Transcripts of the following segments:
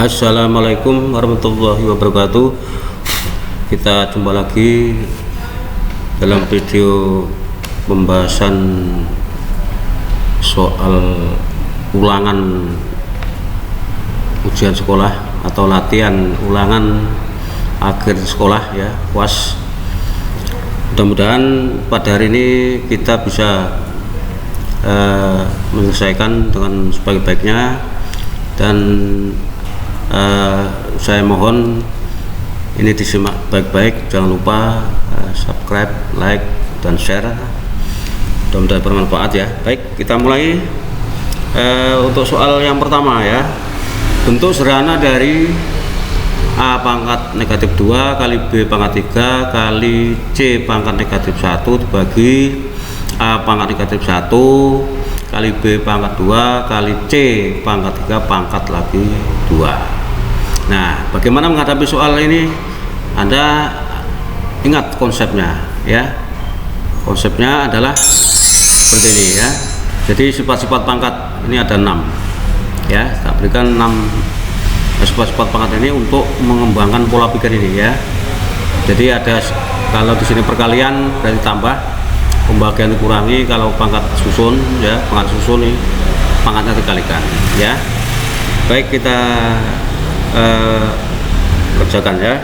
Assalamualaikum warahmatullahi wabarakatuh. Kita jumpa lagi dalam video pembahasan soal ulangan ujian sekolah atau latihan ulangan akhir sekolah ya, UAS. Mudah-mudahan pada hari ini kita bisa menyelesaikan dengan sebaik-baiknya, dan saya mohon ini disimak baik-baik, jangan lupa subscribe, like, dan share. Mudah-mudahan bermanfaat ya. Baik, kita mulai untuk soal yang pertama ya. Bentuk sederhana dari A pangkat negatif 2 kali B pangkat 3 kali C pangkat negatif 1 dibagi A pangkat negatif 1 kali B pangkat 2 kali C pangkat 3 pangkat lagi 2. Nah, bagaimana menghadapi soal ini? Anda ingat konsepnya ya. Konsepnya adalah seperti ini ya. Jadi sifat-sifat pangkat ini ada 6 ya. Saya berikan 6 sifat-sifat pangkat ini untuk mengembangkan pola pikir ini ya. Jadi ada, kalau di sini perkalian berarti tambah, pembagian dikurangi, kalau pangkat susun ya, pangkat susun ini pangkatnya dikalikan ya. Baik, kita kerjakan ya.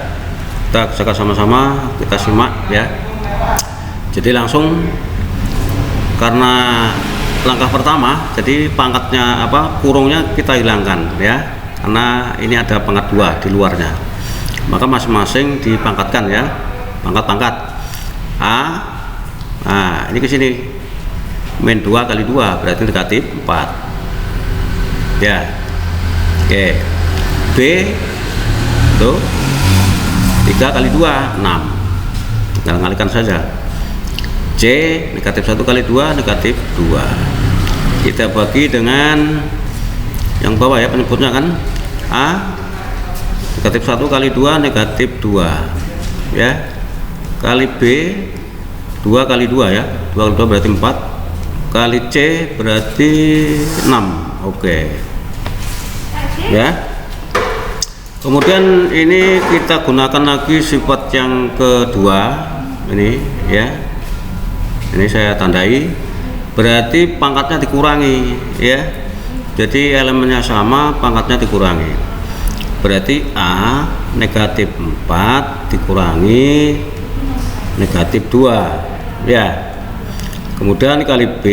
Kita kerjakan sama-sama, kita simak ya. Jadi langsung, karena langkah pertama, jadi pangkatnya kurungnya kita hilangkan ya, karena ini ada pangkat 2 di luarnya, maka masing-masing dipangkatkan ya, pangkat-pangkat A. Nah, ini ke sini min 2 kali 2 berarti negatif 4 ya. Oke, B tuh 3 kali 2 6, tinggal ngalikan saja. C negatif 1 kali 2 negatif 2, kita bagi dengan yang bawah ya, penyebutnya kan A negatif 1 kali 2 negatif 2 ya, kali B 2 kali 2 ya, 2 kali 2 berarti 4, kali C berarti 6. Oke ya. Kemudian ini kita gunakan lagi sifat yang kedua ini ya, ini saya tandai, berarti pangkatnya dikurangi ya. Jadi elemennya sama, pangkatnya dikurangi, berarti A negatif 4 dikurangi negatif 2 ya. Kemudian kali B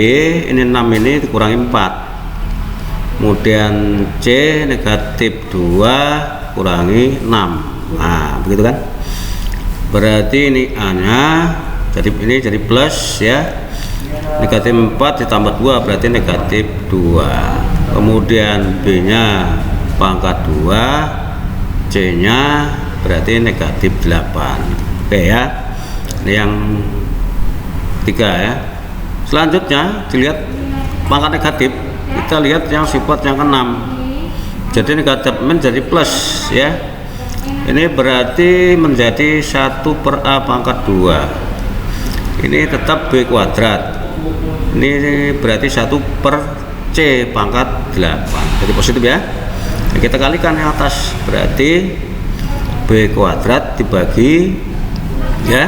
ini 6, ini dikurangi 4, kemudian C negatif 2 kurangi 6. Nah, begitu kan, berarti ini A nya jadi ini jadi plus ya, negatif 4 ditambah 2 berarti negatif 2, kemudian B nya pangkat 2, C nya berarti negatif 8. Oke ya, ini yang 3 ya. Selanjutnya dilihat pangkat negatif, kita lihat yang sifat yang ke-6, jadi negatif menjadi plus ya. Ini berarti menjadi 1 per A pangkat 2, ini tetap B kuadrat, ini berarti 1 per C pangkat 8, jadi positif ya. Nah, kita kalikan yang atas, berarti B kuadrat dibagi ya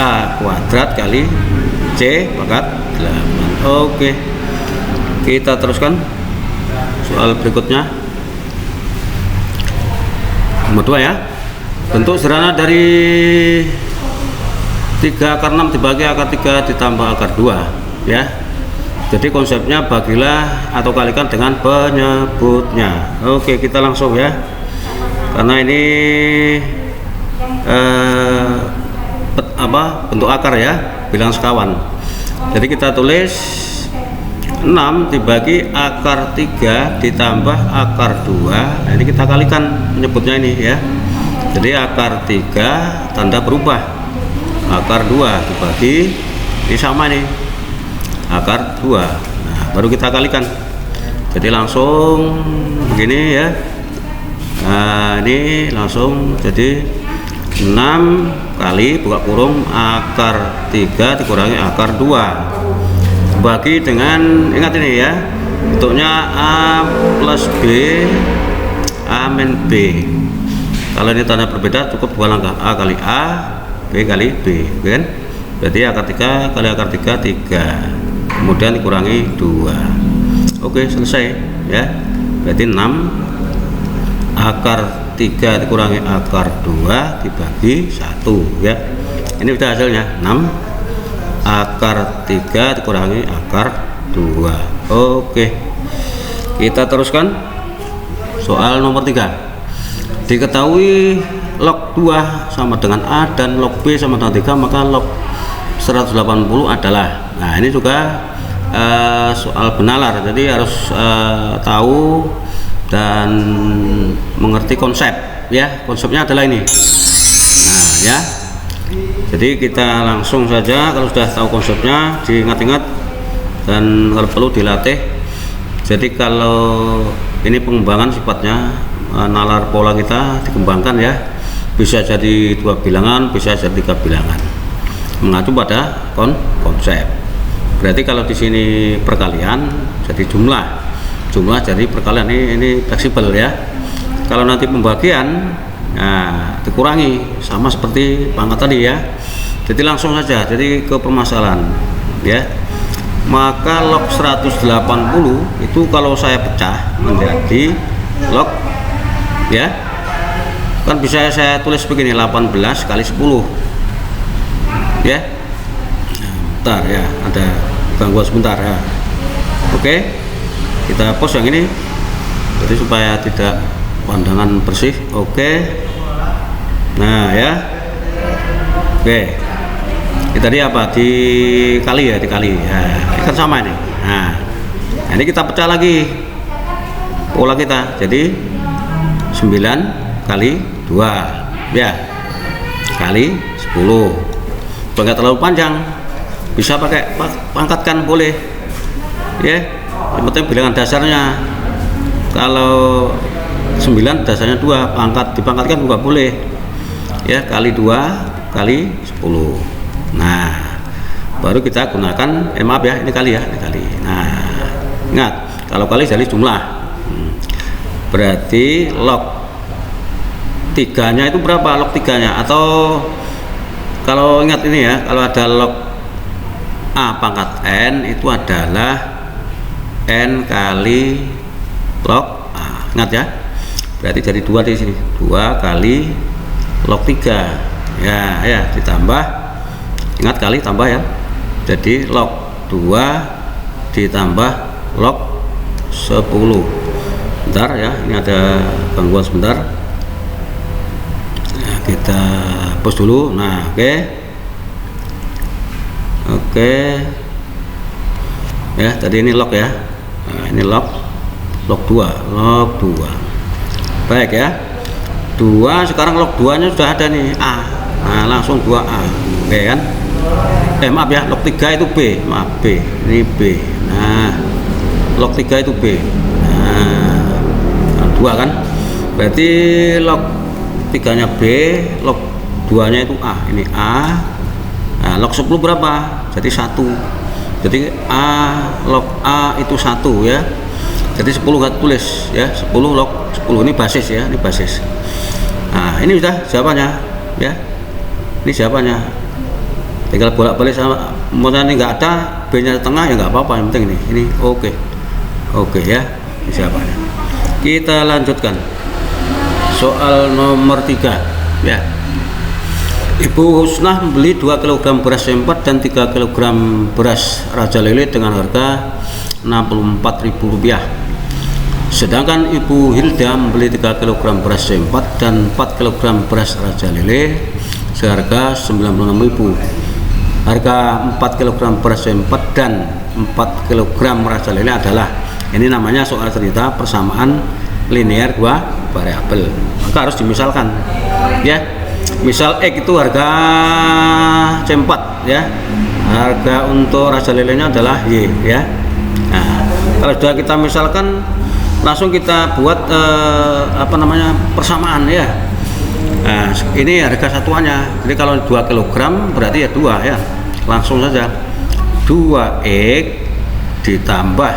A kuadrat kali C pangkat 8. Oke, kita teruskan soal berikutnya, nomor 2 ya. Bentuk sederhana dari 3 akar 6 dibagi akar 3 ditambah akar 2 ya. Jadi konsepnya bagilah atau kalikan dengan penyebutnya. Oke, kita langsung ya, karena ini bentuk akar ya, bilangan sekawan. Jadi kita tulis 6 dibagi akar 3 ditambah akar 2. Nah, ini kita kalikan penyebutnya ini ya. Jadi akar 3 tanda berubah, akar 2 dibagi ini sama nih, akar 2. Nah, baru kita kalikan. Jadi langsung begini ya. Nah, ini langsung jadi 6 kali buka kurung akar 3 dikurangi akar 2 bagi dengan, ingat ini ya, bentuknya A plus B A min B. Kalau ini tanda berbeda cukup 2 langkah, A kali A, B kali B, kan? Berarti akar 3 kali akar 3 3, kemudian dikurangi 2. Oke, selesai ya. Berarti 6 akar 3 dikurangi akar 2 dibagi 1 ya. Ini sudah hasilnya 6 akar 3 dikurangi akar 2. Oke, kita teruskan soal nomor 3. Diketahui log 2 sama dengan A dan log B sama dengan 3, maka log 180 adalah. Nah, ini juga soal benalar, jadi harus tahu dan mengerti konsep ya. Konsepnya adalah ini. Nah ya, jadi kita langsung saja, kalau sudah tahu konsepnya diingat-ingat dan kalau perlu dilatih. Jadi kalau ini pengembangan sifatnya, nalar pola kita dikembangkan ya, bisa jadi 2 bilangan, bisa jadi 3 bilangan, mengacu pada konsep. Berarti kalau di sini perkalian jadi jumlah jadi perkalian, ini fleksibel ya. Kalau nanti pembagian, nah, dikurangi sama seperti pangkat tadi ya. Jadi langsung saja, jadi ke permasalahan ya. Maka log 180 itu kalau saya pecah menjadi log ya, kan bisa saya tulis begini, 18 kali 10 ya. Bentar ya, ada gangguan sebentar ya. Oke, kita pause yang ini jadi supaya tidak pandangan bersih. Oke, nah ya. Oke, ini tadi apa, dikali ya, dikali ya, ini kan sama ini. Nah, ini kita pecah lagi pola kita, jadi 9 kali 2 ya, kali 10. Enggak terlalu panjang, bisa pakai pangkatkan boleh ya, yang penting bilangan dasarnya. Kalau 9 dasarnya 2, dipangkatkan juga boleh ya, kali 2 kali 10. Nah, baru kita gunakan maaf ya, ini kali ya, ini kali. Nah, ingat kalau kali jadi jumlah, berarti log 3-nya itu berapa? Log 3-nya, atau kalau ingat ini ya, kalau ada log A pangkat N itu adalah N kali log A. Ingat ya, berarti jadi 2 di sini, 2 kali log 3 ya, ditambah, ingat kali tambah ya, jadi log 2 ditambah log 10. Bentar ya, ini ada gangguan sebentar. Nah, kita pause dulu. Nah, oke ya, tadi ini log ya. Nah, ini log 2 baik ya. 2 sekarang log 2 nya sudah ada nih, A. Nah, langsung 2A. Oke kan, maaf ya, log 3 itu B, maaf, B, ini B. Nah, log 3 itu B. Nah, 2 kan, berarti log 3 nya B, log 2 nya itu A, ini A. Nah, log 10 berapa? Jadi 1. Jadi log A itu 1 ya. Jadi 10 gak tulis ya, 10 log 10, ini basis ya, ini basis. Nah, ini sudah jawabannya ya. Ini jawabannya. Tinggal bolak-balik sama, mau ini nggak ada, B-nya tengah ya nggak apa-apa, yang penting ini oke ya, ini jawabannya. Kita lanjutkan soal nomor 3 ya. Ibu Husnah membeli 2 kg beras sempat dan 3 kg beras Raja Lele dengan harga Rp64.000. Sedangkan Ibu Hilda membeli 3 kg beras sempat dan 4 kg beras Raja Lele seharga Rp96.000. Harga 4 kg beras sempat dan 4 kg Raja Lele adalah, ini namanya soal cerita persamaan linear 2 variabel, maka harus dimisalkan ya. Misal X itu harga C4 ya, harga untuk Raja Lelenya adalah Y ya. Nah, kalau sudah kita misalkan, langsung kita buat persamaan ya. Nah, ini harga satuannya, jadi kalau 2 kg berarti ya 2 ya, langsung saja 2X ditambah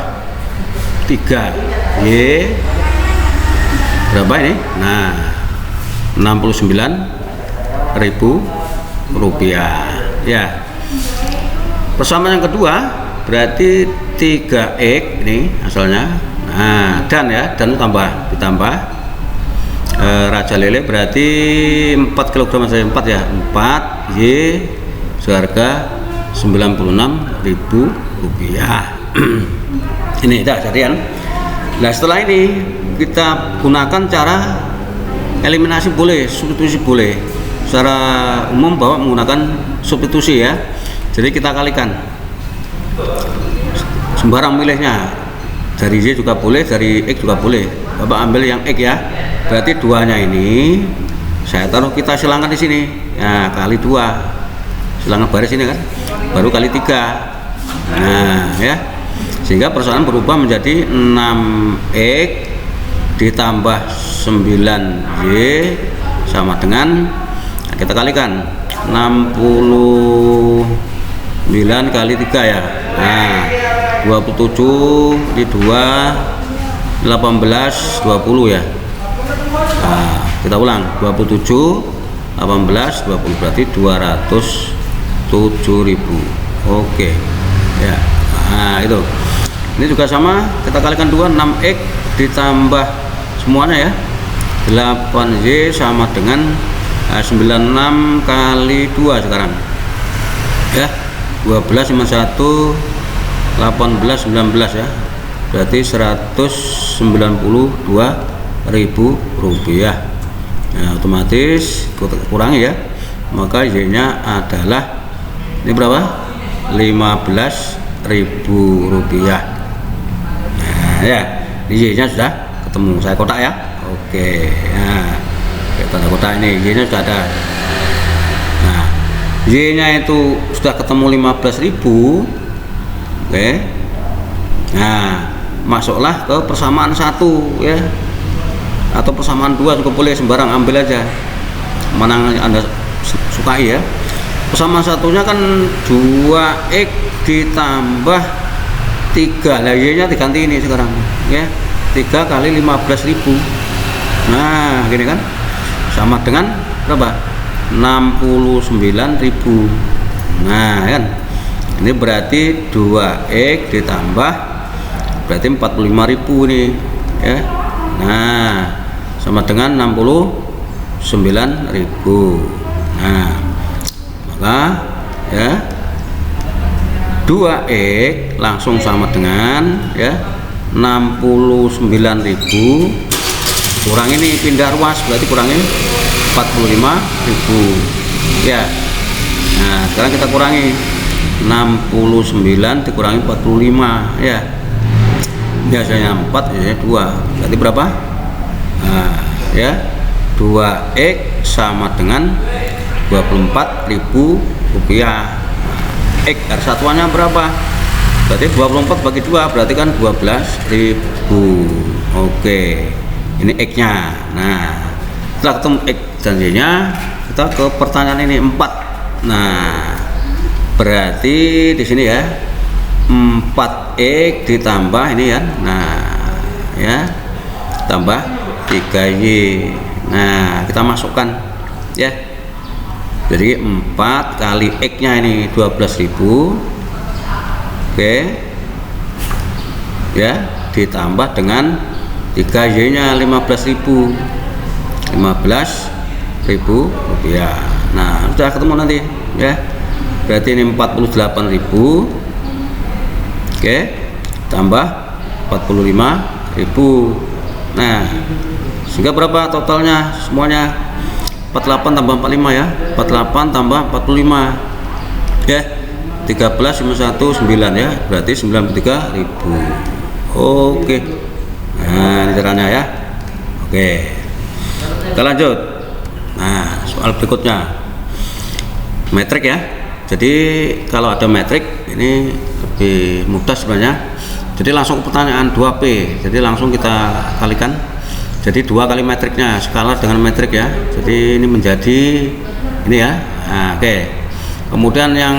3Y berapa ini? Nah, Rp69.000 ya. Persamaan yang kedua berarti 3x ini asalnya. Nah, dan ya, dan ditambah Raja Lele berarti 4 kg saja, 4 ya, 4 Y seharga Rp96.000. Ini dah jadian. Nah, setelah ini kita gunakan cara eliminasi boleh, substitusi boleh. Secara umum Bapak menggunakan substitusi ya. Jadi kita kalikan. Sembarang milihnya. Dari Y juga boleh, dari X juga boleh. Bapak ambil yang X ya. Berarti duanya ini saya taruh, kita silangkan di sini. Nah, kali 2. Silangkan baris ini kan. Baru kali 3. Nah, ya. Sehingga persoalan berubah menjadi 6x ditambah 9y sama dengan, nah, kita kalikan 69 kali 3 ya. Nah, 27 di 2 18 20 ya. Nah, kita ulang, 27 18 20 berarti 207.000. Oke ya. Nah, itu ini juga sama, kita kalikan 2, 6x ditambah semuanya ya, 8y sama dengan 96 kali 2 sekarang ya, 12 51 18 19 ya, berarti Rp192.000. Nah, otomatis kurangi ya, maka Y nya adalah ini berapa? Rp15.000. Nah ya, Y nya sudah ketemu, saya kotak ya. Oke, nah tanda kotak ini Y nya sudah ada. Nah, Y nya itu sudah ketemu 15.000. Oke, nah masuklah ke persamaan 1 ya, atau persamaan 2 juga boleh, sembarang ambil aja mana yang Anda sukai ya. Persamaan satunya kan 2x ditambah 3, nah Y nya diganti ini sekarang ya, 3 kali 15.000. Nah gini kan, sama dengan berapa? 69.000. Nah kan, ini berarti 2x ditambah berarti 45.000 ini ya. Nah sama dengan 69.000. Nah maka ya 2x langsung sama dengan ya 69.000 kurang ini pindah ruas, berarti kurangin 45.000 ya. Nah sekarang kita kurangi 69 dikurangi 45 ya, biasanya 4 ya 2, berarti berapa? Nah ya 2x sama dengan Rp24.000. X satuannya berapa? Berarti 24 bagi 2 berarti kan 12.000. Oke, ini X nya. Nah setelah ketemu X dan Y nya, kita ke pertanyaan ini 4. Nah berarti di sini ya 4x ditambah ini ya, nah ya tambah 3y. Nah kita masukkan ya, jadi 4 kali x nya ini 12.000. Oke ya, ditambah dengan 3y nya 15.000 rupiah. Nah sudah ketemu nanti ya, berarti ini 48.000. Oke, tambah 45.000. Nah sehingga berapa totalnya semuanya? 48 tambah 45 ya, 48 tambah 45 ya, 13,51,9 ya, berarti 93.000. Oke, nah ini caranya ya. Oke, kita lanjut. Nah soal berikutnya metrik ya. Jadi kalau ada metrik ini lebih mudah sebenarnya. Jadi langsung ke pertanyaan 2P, jadi langsung kita kalikan. Jadi 2 kali metriknya, skala dengan metrik ya. Jadi ini menjadi ini ya. Nah, oke. Kemudian yang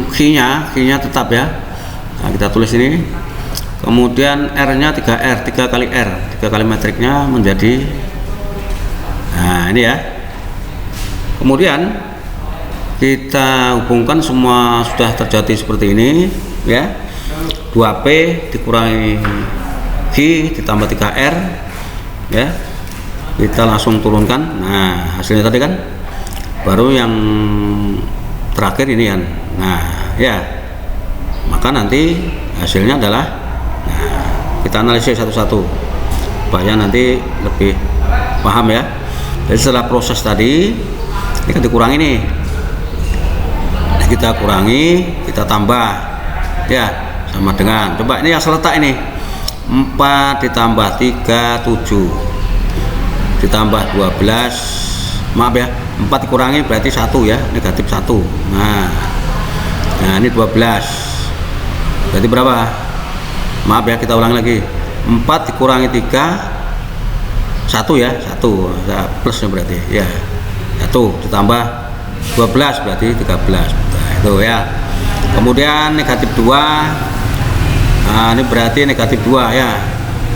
Q nya tetap ya. Nah, kita tulis ini kemudian R-nya 3R, 3 kali R, 3 kali metriknya menjadi, nah ini ya. Kemudian kita hubungkan semua sudah terjadi seperti ini ya. 2P dikurangi Q ditambah 3R ya, kita langsung turunkan. Nah hasilnya tadi kan, baru yang terakhir ini kan. Nah ya, maka nanti hasilnya adalah, nah kita analisis satu-satu supaya nanti lebih paham ya. Jadi setelah proses tadi ini kan dikurangi nih, kita kurangi, kita tambah ya, sama dengan, coba ini yang seletak ini 4 ditambah 3 7 ditambah 12, maaf ya, 4 dikurangi berarti 1 ya, negatif 1. Nah ini 12 berarti berapa, maaf ya, kita ulang lagi, 4 dikurangi 3 1 ya, 1 plusnya berarti ya, 1 ditambah 12 berarti 13. Nah, itu ya. Kemudian negatif 2, nah ini berarti negatif 2 ya,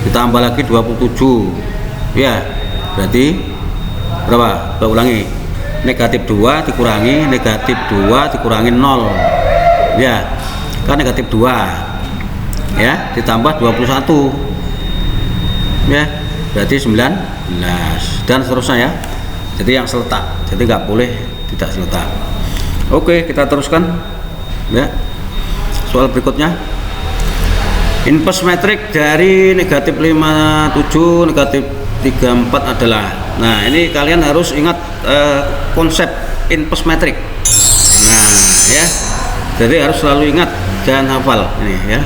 ditambah lagi 27 ya, berarti berapa, kita ulangi, negatif 2 dikurangi negatif 2 dikurangi 0 ya, kan negatif 2 ya, ditambah 21 ya, berarti 19 dan seterusnya ya. Jadi yang seletak, jadi nggak boleh tidak seletak. Oke, kita teruskan ya. Soal berikutnya, inverse metrik dari negatif 57 negatif 34 adalah, nah ini kalian harus ingat konsep inverse metrik. Nah ya, jadi harus selalu ingat dan hafal ini ya,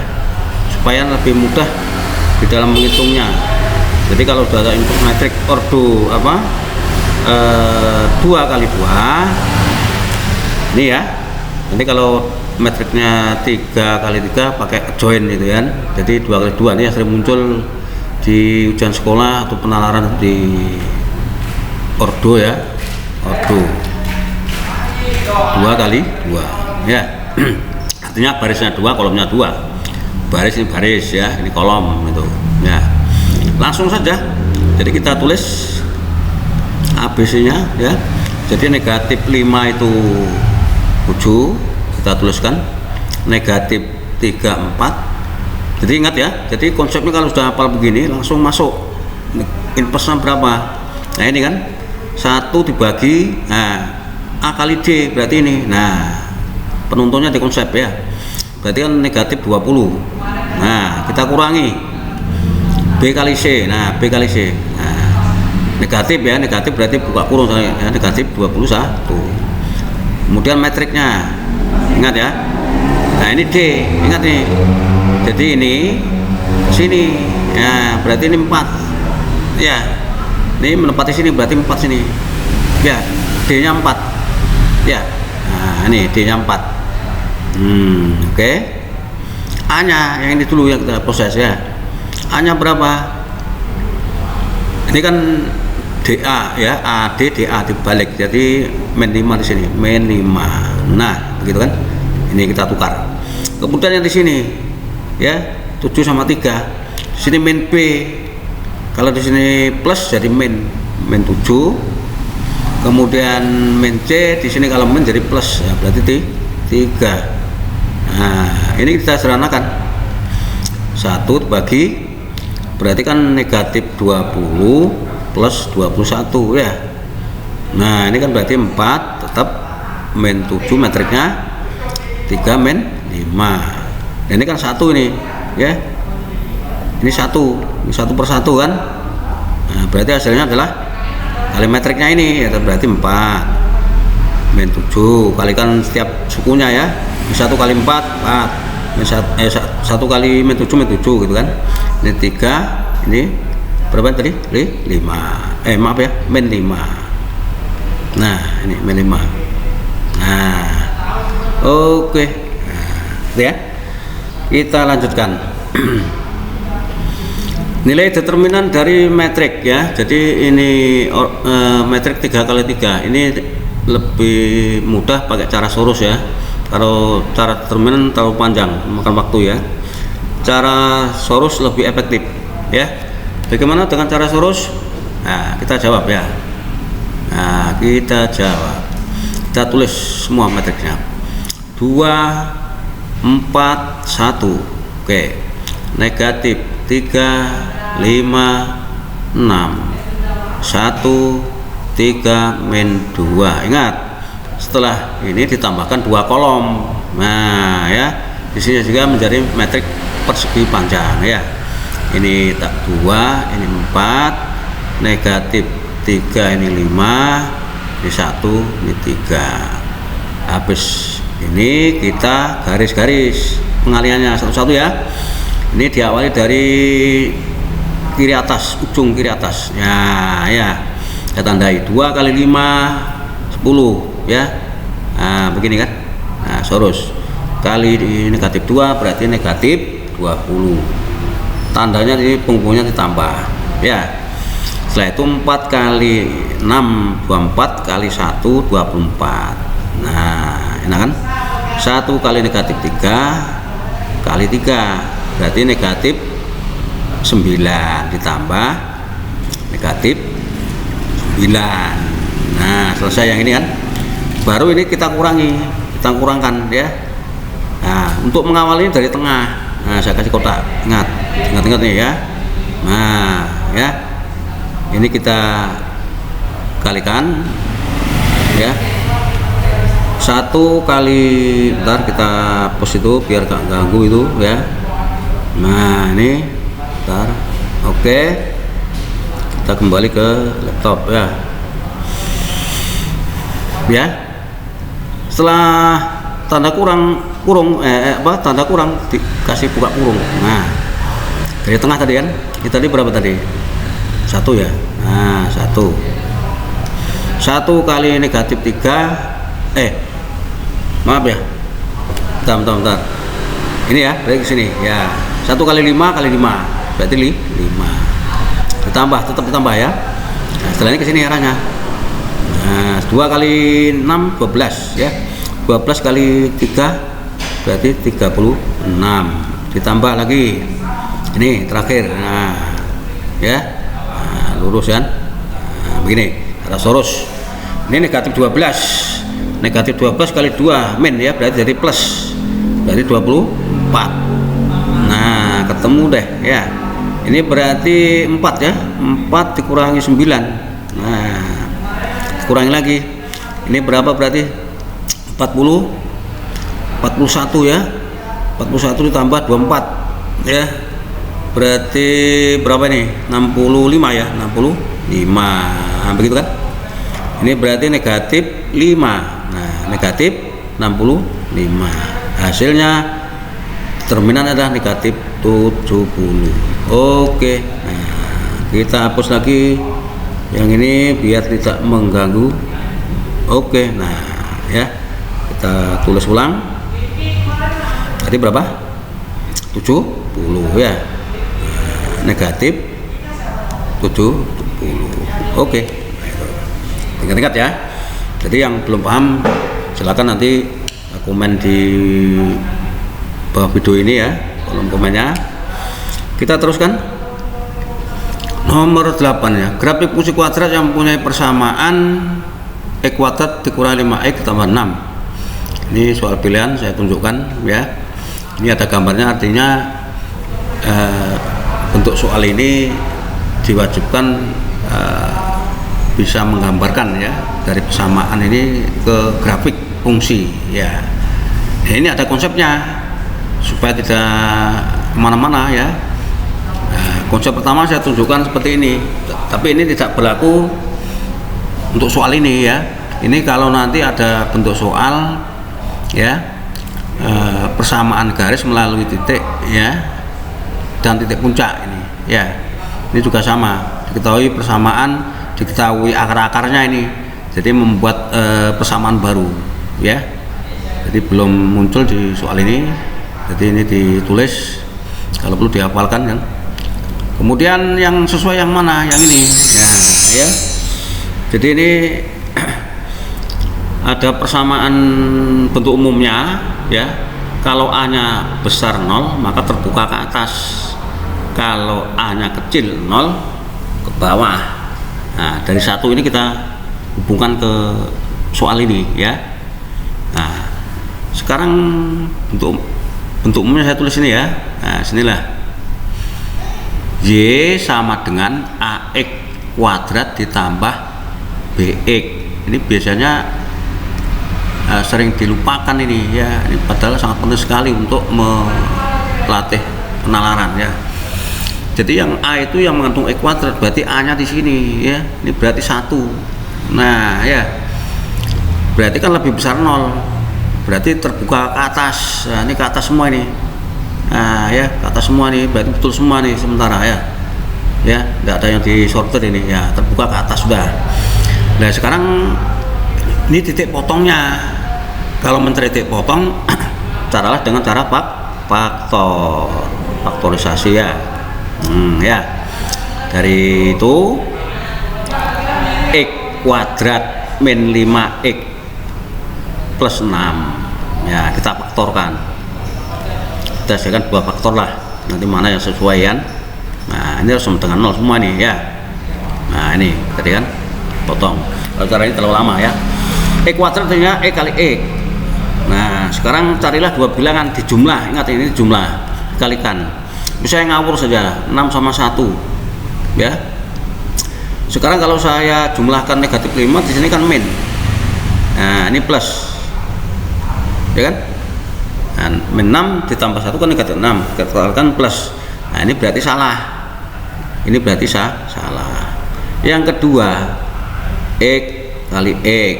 supaya lebih mudah di dalam menghitungnya. Jadi kalau sudah ada inverse metrik ordo 2 kali 2 ini ya, nanti kalau metriknya 3 kali 3 pakai join itu kan, jadi 2 kali 2 ini yang sering muncul di ujian sekolah atau penalaran di ordo ya, ordo 2 kali 2 ya. Artinya barisnya 2, kolomnya 2, baris ini baris ya, ini kolom itu ya. Langsung saja, jadi kita tulis ABC nya ya. Jadi negatif 5 itu 7, kita tuliskan, negatif 3 4. Jadi ingat ya, jadi konsepnya kalau sudah hafal begini langsung masuk inverse-nya berapa. Nah ini kan 1 dibagi, nah A kali D berarti ini, nah penuntunnya di konsep ya, berarti kan negatif 20. Nah kita kurangi B kali C, nah B kali C, nah negatif ya, negatif berarti buka kurung ya, negatif 21. Kemudian metriknya ingat ya, nah ini D, ingat nih, jadi ini sini ya, berarti ini 4 ya, ini menempati sini berarti 4 sini ya, D nya 4 ya, nah ini D nya 4. Oke. A nya yang ini dulu yang kita proses ya, A nya berapa, ini kan DA ya, AD DA dibalik, jadi min 5 di sini, min 5. Nah, begitu kan? Ini kita tukar. Kemudian yang di sini ya, 7 sama 3. Di sini min B. Kalau di sini plus jadi min 7. Kemudian min C di sini kalau min jadi plus ya, berarti 3. Nah, ini kita sederhanakan. 1 dibagi, berarti kan negatif 20 plus 21 ya. Nah ini kan berarti 4, tetap min 7 metriknya, 3 min 5. Nah, ini kan 1 ini ya, ini 1 per 1 kan. Nah berarti hasilnya adalah kali metriknya ini ya, berarti 4 min 7 kalikan setiap sukunya ya, 1 kali 4 4, 1 kali min 7 gitu kan. Ini 3, ini berapa tadi? 5. Maaf ya, min 5. Nah, ini min 5. Nah, oke. Nah, ya. Kita lanjutkan. Nilai determinan dari metrik ya. Jadi ini metrik 3 kali 3. Ini lebih mudah pakai cara sorus ya. Kalau cara determinan terlalu panjang, makan waktu ya. cara Sorus lebih efektif ya. Bagaimana dengan cara Sorus? Nah, kita jawab ya. Nah, kita jawab. Kita tulis semua matriksnya. 2 4 1. Oke. Negatif 3 5 6 1 3 min 2. Ingat, setelah ini ditambahkan 2 kolom. Nah, ya. Di sini juga menjadi metrik persegi panjang ya. Ini tak 2, ini 4, negatif 3, ini 5, ini 1, ini 3. Habis ini kita garis-garis pengaliannya satu-satu ya. Ini diawali dari kiri atas, ujung kiri atas ya, saya tandai 2 kali 5 10 ya. Nah, begini kan. Nah, Sorus kali ini negatif 2 berarti negatif 20. Tandanya di punggungnya ditambah ya. Setelah itu 4 kali 6 24 kali 1 24. Nah, enak kan? 1 kali negatif 3 kali 3 berarti negatif 9 ditambah negatif 9. Nah, selesai yang ini kan. Baru ini kita kurangkan ya. Nah, untuk mengawali dari tengah. Nah, saya kasih kotak. Ingat nih ya. Nah, ya. Ini kita kalikan ya. 1 kali, bentar kita post itu biar gak ganggu itu ya. Nah, ini bentar. Oke. Kita kembali ke laptop ya. Ya. Setelah tanda tanda kurang dikasih buka kurung. Nah, dari tengah tadi kan, kita tadi berapa tadi? 1 ya. Nah, 1 kali negatif 3 maaf ya, bentar. Ini ya, dari sini ya. 1 kali 5 kali 5 berarti 5. Tetap ditambah ya. Nah, setelah ini ke sini arahnya. Nah, 2 kali 6 12 ya. 12 kali 3 berarti 36. Ditambah lagi. Ini terakhir. Nah, ya. Nah, lurus kan. Nah, begini. Cara Sorus. Ini negatif 12. Negatif 12 kali 2 min ya, berarti jadi plus. Berarti 24. Nah, ketemu deh ya. Ini berarti 4 ya. 4 dikurangi 9. Nah, dikurangi lagi. Ini berapa berarti? 41 ya. 41 ditambah 24 ya. Berarti berapa nih? 65 ya, 65. Nah, begitu kan? Ini berarti negatif 5. Nah, negatif 65. Hasilnya terminan adalah negatif 70. Oke. Nah, kita hapus lagi yang ini biar tidak mengganggu. Oke. Nah, ya. Kita tulis ulang. Tadi berapa? 70 ya. Nah, negatif 70. Oke. Ingat-ingat ya. Jadi yang belum paham silakan nanti komen di bawah video ini ya, kolom komennya. Kita teruskan. Nomor 8 ya. Grafik fungsi kuadrat yang mempunyai persamaan X kuadrat dikurangi 5X ditambah 6. Ini soal pilihan saya tunjukkan ya. Ini ada gambarnya, artinya bentuk soal ini diwajibkan bisa menggambarkan ya dari persamaan ini ke grafik fungsi ya. Nah, ini ada konsepnya supaya tidak kemana-mana ya. Nah, konsep pertama saya tunjukkan seperti ini, tapi ini tidak berlaku untuk soal ini ya. Ini kalau nanti ada bentuk soal ya, persamaan garis melalui titik ya dan titik puncak ini ya. Ini juga sama, diketahui persamaan, diketahui akar-akarnya ini, jadi membuat persamaan baru ya. Jadi belum muncul di soal ini, jadi ini ditulis kalau perlu dihafalkan kan. Kemudian yang sesuai yang mana? Yang ini ya. Jadi ini ada persamaan bentuk umumnya ya. Kalau A-nya besar 0 maka terbuka ke atas, kalau A-nya kecil 0 ke bawah. Nah, dari satu ini kita hubungkan ke soal ini ya. Nah, sekarang bentuk umumnya saya tulis ini ya. Nah, sinilah Y sama dengan AX kuadrat ditambah BX. Ini biasanya sering dilupakan ini ya. Ini padahal sangat penting sekali untuk melatih penalaran ya. Jadi yang A itu yang mengandung X kuadrat, berarti A-nya di sini ya. Ini berarti 1. Nah ya, berarti kan lebih besar 0, berarti terbuka ke atas. Nah, ini ke atas semua ini. Nah ya, ke atas semua nih, berarti betul semua nih sementara ya. Ya, nggak ada yang disortir ini ya, terbuka ke atas sudah. Nah sekarang ini titik potongnya. Kalau mencari titik potong, caralah dengan cara faktorisasi ya. Ya, dari itu X kuadrat min 5X plus 6 ya, kita faktorkan. Kita jadikan 2 faktor lah, nanti mana yang sesuai kan. Nah ini harus sama dengan 0 semua nih ya. Nah ini tadi kan potong. Kalau cara ini terlalu lama ya. X kuadrat artinya X kali X. Nah sekarang carilah 2 bilangan di jumlah. Ingat ini jumlah, kalikan. Misalnya ngawur saja 6 sama 1 ya. Sekarang kalau saya jumlahkan negatif 5, di sini kan min. Nah ini plus ya kan. Nah, min 6 ditambah 1 kan negatif 6, kita kan plus. Nah ini berarti salah. Ini berarti salah. Yang kedua X kali X,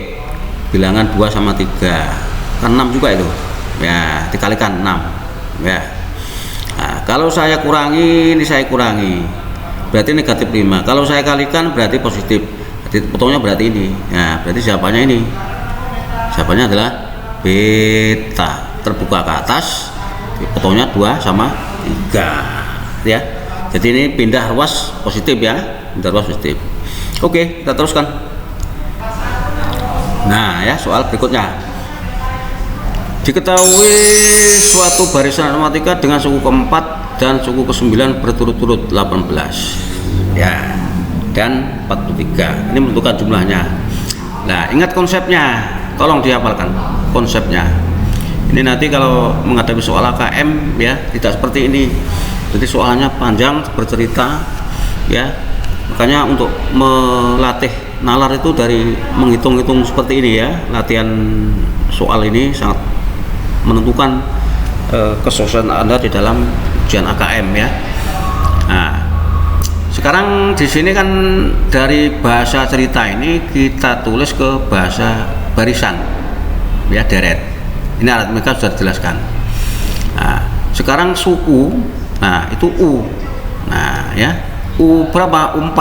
bilangan 2 sama 3 kan 6 juga itu ya, dikalikan 6 ya. Nah, kalau saya kurangi, ini saya kurangi berarti negatif 5, kalau saya kalikan berarti positif, jadi potongnya berarti ini ya. Berarti jawabannya ini, jawabannya adalah beta, terbuka ke atas, potongnya 2 sama 3 ya. Jadi ini pindah ruas positif ya, pindah ruas positif. Oke, kita teruskan. Nah ya, soal berikutnya. Diketahui suatu barisan aritmatika dengan suku keempat dan suku ke-9 berturut-turut 18 ya, dan 43. Ini menentukan jumlahnya. Nah ingat konsepnya, tolong dihafalkan konsepnya. Ini nanti kalau menghadapi soal AKM ya, tidak seperti ini. Jadi soalnya panjang bercerita ya. Makanya untuk melatih nalar itu dari menghitung-hitung seperti ini ya. Latihan soal ini sangat menentukan kesuksesan Anda di dalam ujian AKM ya. Nah, sekarang di sini kan dari bahasa cerita ini kita tulis ke bahasa barisan ya, deret. Ini aritmatika sudah dijelaskan. Nah, sekarang suku, nah itu U. Nah ya, U berapa? U4.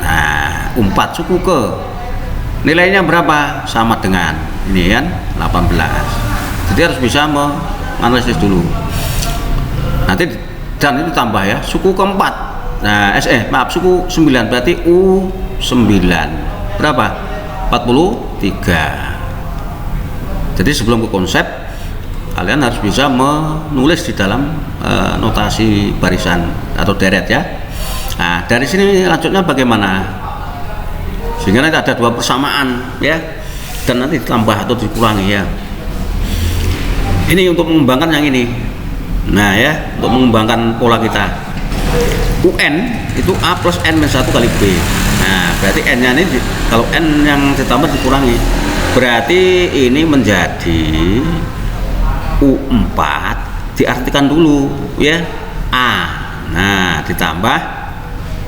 Nah, U4 suku ke, nilainya berapa? Sama dengan ini kan 18. Jadi harus bisa menganalisis dulu. Nanti dan itu tambah ya, suku keempat. Nah, suku 9 berarti U9 berapa? 43. Jadi sebelum ke konsep, kalian harus bisa menulis di dalam notasi barisan atau deret ya. Nah, dari sini lanjutnya bagaimana? Sehingga nanti ada 2 persamaan ya, dan nanti ditambah atau dikurangi ya. Ini untuk mengembangkan yang ini. Nah ya, untuk mengembangkan pola kita. UN itu A plus N minus 1 kali B. Nah berarti N nya ini kalau N yang ditambah dikurangi, berarti ini menjadi U4 diartikan dulu ya, A. Nah ditambah,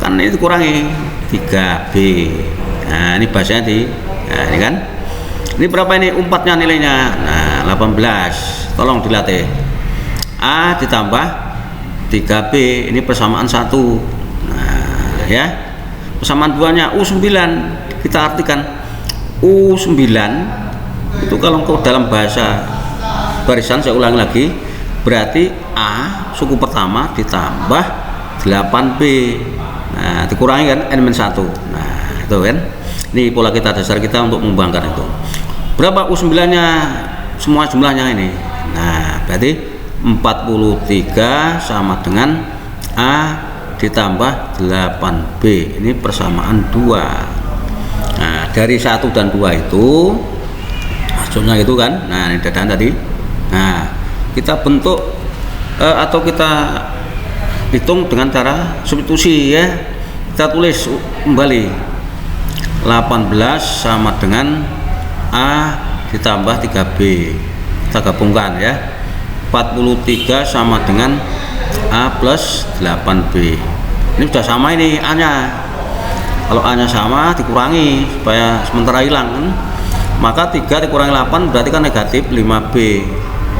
kan ini dikurangi 3B. Nah ini bahasanya nah ini kan, ini berapa ini U4 nya nilainya? Nah 18. Tolong dilatih. A ditambah 3B, ini persamaan 1. Nah ya, persamaan 2 nya U9, kita artikan U9 itu kalau dalam bahasa barisan, saya ulangi lagi, berarti A suku pertama ditambah 8B. Nah dikurangi kan N-1. Nah itu kan, ini pola kita, dasar kita untuk mengembangkan itu. Berapa U9 nya, semua jumlahnya ini. Nah, berarti 43 sama dengan A ditambah 8B. Ini persamaan 2. Nah, dari 1 dan 2 itu maksudnya gitu kan. Nah, ini dadaan tadi. Nah, kita bentuk atau kita hitung dengan cara substitusi ya. Kita tulis kembali 18 sama dengan A ditambah 3B. Kita gabungkan ya. 43 sama dengan A plus 8B. Ini sudah sama ini A nya. Kalau A nya sama dikurangi supaya sementara hilang kan? Maka 3 dikurangi 8 berarti kan negatif 5B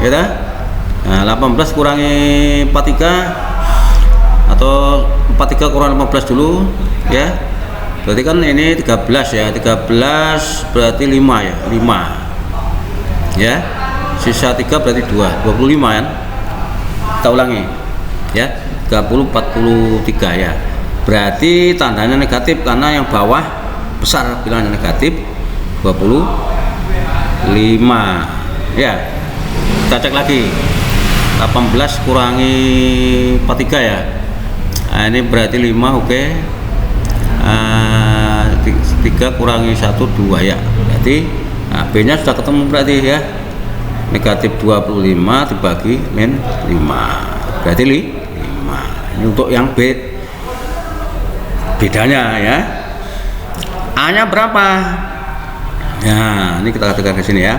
ya dah? Nah, 18 kurangi 43 atau 43 kurang 15 dulu ya, berarti kan ini 13 ya, 13 berarti 5 ya, 5 ya, sisa 3 berarti 25 kan. Kita ulangi ya, 30 43 ya, berarti tandanya negatif karena yang bawah besar bilangannya negatif 25 ya. Kita cek lagi 18 kurangi 43 ya. Nah, ini berarti 5 oke. 3 kurangi 1 2 ya. Berarti B nya sudah ketemu berarti ya. Negatif 25 dibagi min 5. Berarti 5. Ini untuk yang B. Bedanya ya. A nya berapa? Nah, ini kita katakan ke sini ya.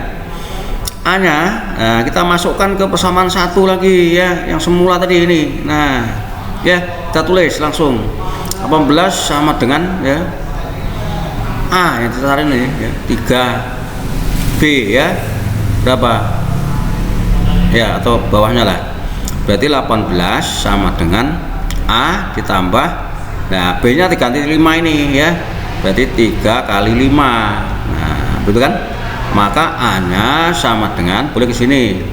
A nya kita masukkan ke persamaan 1 lagi ya, yang semula tadi ini. Nah, ya, kita tulis langsung 18 sama dengan ya A yang ditarik ini ya, 3B ya. Berapa? Ya, atau bawahnya lah. Berarti 18 sama dengan A ditambah, nah B nya diganti 5 ini ya. Berarti 3 kali 5. Nah, betul kan? Maka A nya sama dengan, boleh ke sini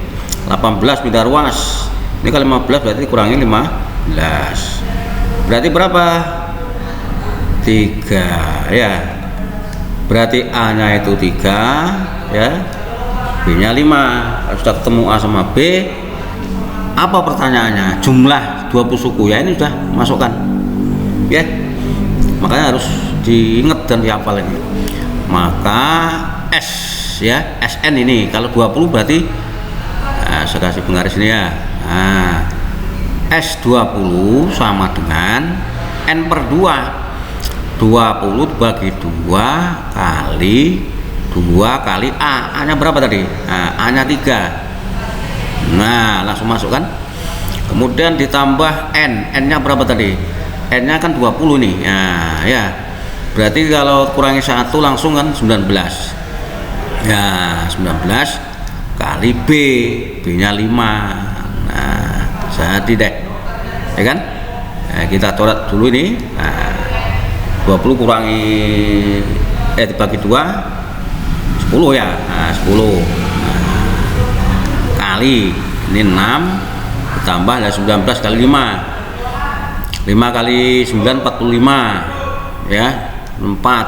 18 pindah ruas. Ini kali 15 berarti kurangi 15. Berarti berapa? 3 ya. Berarti A nya itu 3 ya, B nya 5. Sudah ketemu A sama B. Apa pertanyaannya? Jumlah 20 suku ya, ini sudah masukkan ya. Makanya harus diingat dan dihafal ini. Maka S ya, SN ini kalau 20 berarti saya kasih penggaris ini ya. Nah, S20 sama dengan N per 2. 20 dibagi 2 kali 2 kali A. A nya berapa tadi? Nah, A nya 3. Nah, langsung masukkan. Kemudian ditambah N. N nya berapa tadi? N nya kan 20 nih. Nah, ya. Berarti kalau kurangi 1 langsung kan 19. Ya, 19 kali B. B nya 5. Nah, jadi deh ya kan. Nah, kita coret dulu ini. Nah, 20 kurangi dibagi 2 10 ya. Nah, 10 kali ini 6 ditambah 19 kali 5. 5 kali 9 45 ya, 4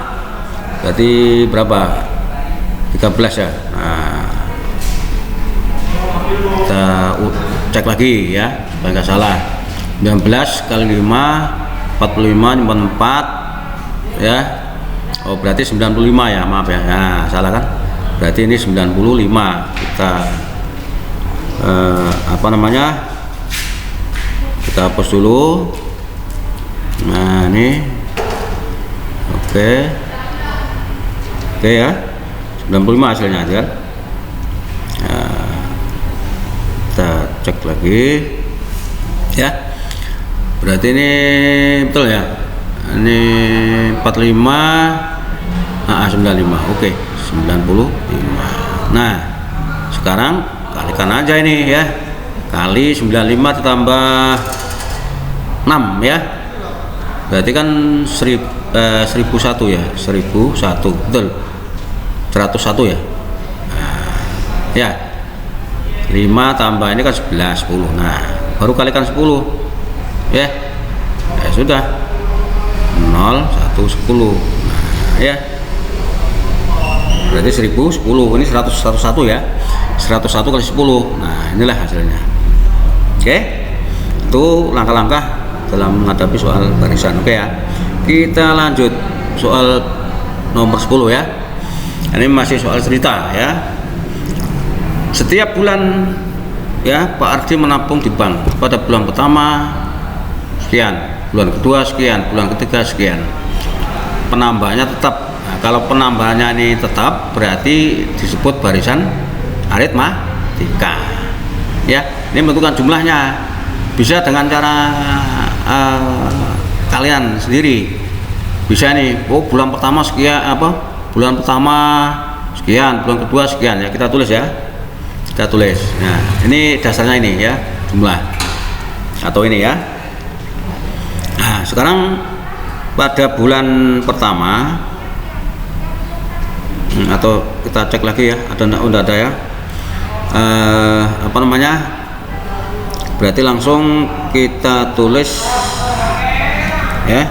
berarti berapa? 13 ya. Nah, kita cek lagi ya supaya nggak salah. 19 kali 5 45 4 ya. Oh, berarti 95 ya, maaf ya. Nah, salah kan? Berarti ini 95. Kita apa namanya? Kita hapus dulu. Nah, ini oke ya, 95 hasilnya kan. Nah, kita cek lagi ya, berarti ini betul ya, ini 45 95 oke, 95. Nah, sekarang kalikan aja ini ya, kali 95 ditambah 6 ya, berarti kan 1001 ya, 1001 betul, 101 ya. Nah, ya 5 tambah ini kan 11 10. Nah, baru kalikan 10 ya. Ya sudah, 0 1 10. Nah, ya berarti 1010, ini 101 ya, 101 kali 10. Nah inilah hasilnya. Oke, itu langkah-langkah dalam menghadapi soal barisan. Oke ya, kita lanjut soal nomor 10 ya. Ini masih soal cerita ya. Setiap bulan ya Pak Ardi menabung di bank. Pada bulan pertama sekian, bulan kedua sekian, bulan ketiga sekian. Penambahannya tetap. Nah, kalau penambahannya ini tetap berarti disebut barisan aritmatika. Ya, ini menentukan jumlahnya bisa dengan cara kalian sendiri. Bisa nih, oh bulan pertama sekian, bulan pertama sekian, bulan kedua sekian ya, kita tulis ya. Kita tulis. Nah, ini dasarnya ini ya, jumlah atau ini ya. Nah, sekarang pada bulan pertama atau kita cek lagi ya, udah ada ya. Berarti langsung kita tulis ya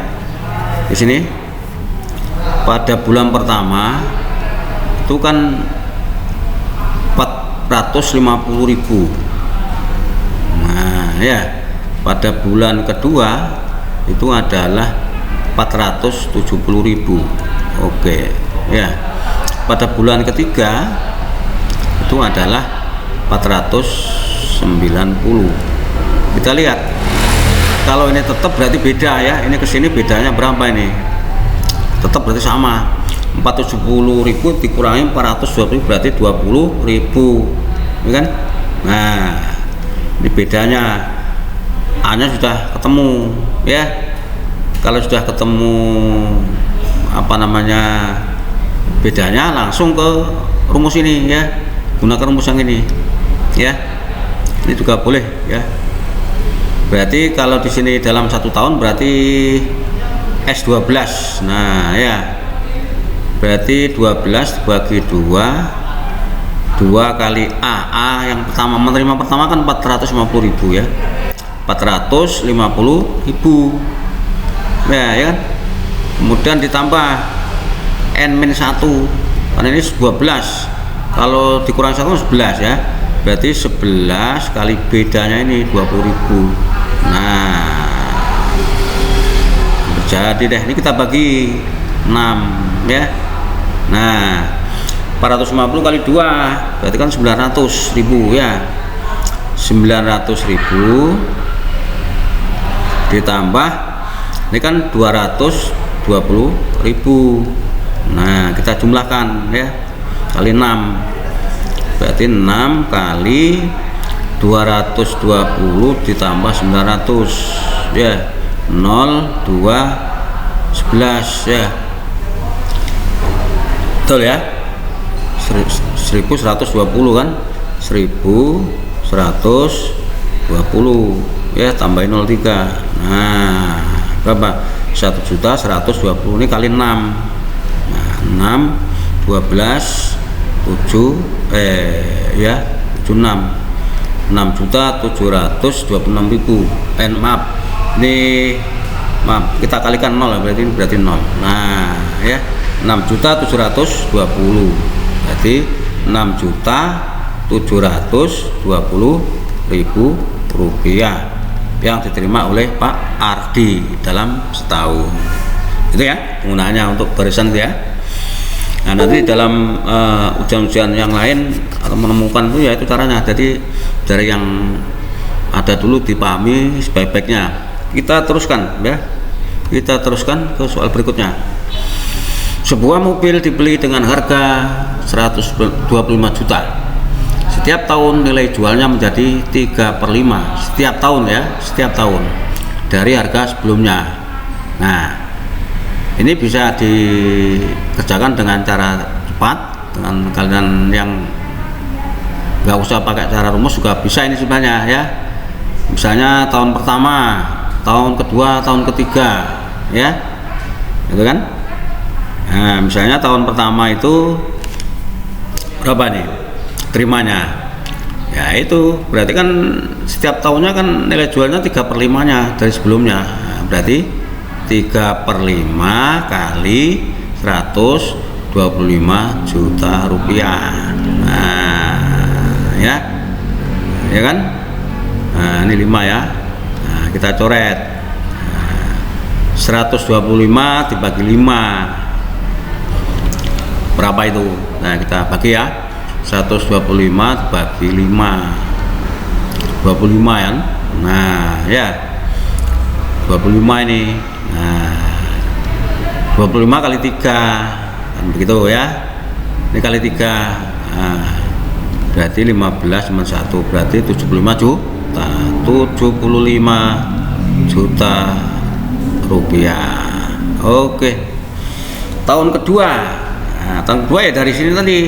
di sini. Pada bulan pertama itu kan 450.000. Nah ya, pada bulan kedua itu adalah 470.000. Oke ya, pada bulan ketiga itu adalah 490. Kita lihat, kalau ini tetap berarti beda ya, ini kesini bedanya berapa ini, tetap berarti sama. 470.000 dikurangi 420 berarti 20.000 ya kan. Nah ini bedanya, A nya sudah ketemu ya. Kalau sudah ketemu bedanya, langsung ke rumus ini ya, gunakan rumus yang ini ya. Ini juga boleh ya. Berarti kalau di sini dalam 1 tahun berarti S12. Nah ya, berarti 12 dibagi 2 kali A yang pertama, menerima pertama kan 450.000 ya, 450.000 ya kan. Kemudian ditambah N-1 karena ini 12, kalau dikurang 1 11 ya, berarti 11 kali bedanya ini 20.000. Nah jadi deh, ini kita bagi 6 ya. Nah 450 kali 2 berarti kan 900.000 ya. 900.000 ditambah ini kan 220.000. Nah kita jumlahkan ya, kali 6 berarti 6 kali 220 ditambah 900 ya, 0 2 11 ya, betul ya. 1120 kan, 1120 ya, tambahin 03. Nah berapa? 1.120.000 ini kali 6. Nah 6 12 7 ya 76 6.726.000. Maaf, ini maaf, kita kalikan 0 berarti 0. Nah ya 6.720 berarti 6.720.000 rupiah yang diterima oleh Pak Ardi dalam setahun. Itu ya penggunaannya untuk barisan itu ya. Nah nanti dalam ujian-ujian yang lain atau menemukan itu ya itu caranya. Jadi dari yang ada dulu dipahami sebaik-baiknya. Kita teruskan ya. Kita teruskan ke soal berikutnya. Sebuah mobil dibeli dengan harga 125 juta. Setiap tahun nilai jualnya menjadi 3/5 setiap tahun ya, setiap tahun dari harga sebelumnya. Nah ini bisa dikerjakan dengan cara cepat, dengan kalian yang nggak usah pakai cara rumus juga bisa ini sebenarnya ya. Misalnya tahun pertama, tahun kedua, tahun ketiga ya, gitu kan. Nah misalnya tahun pertama itu berapa nih terimanya ya, itu berarti kan setiap tahunnya kan nilai jualnya 3/5 nya dari sebelumnya. Nah, berarti 3/5 kali 125 25 juta rupiah. Nah, ya kan? Nah, ini 5 ya. Nah, kita coret. Nah, 125 dibagi 5 berapa itu? Nah, kita bagi ya. 125 dibagi 5 25 ya. Nah, ya 25 ini. Nah, 25 kali 3 kan begitu ya. Ini kali 3. Nah, berarti 15 cuma 1, berarti 75 juta. 75 juta rupiah. Oke. Tahun kedua. Nah, tahun kedua ya dari sini tadi.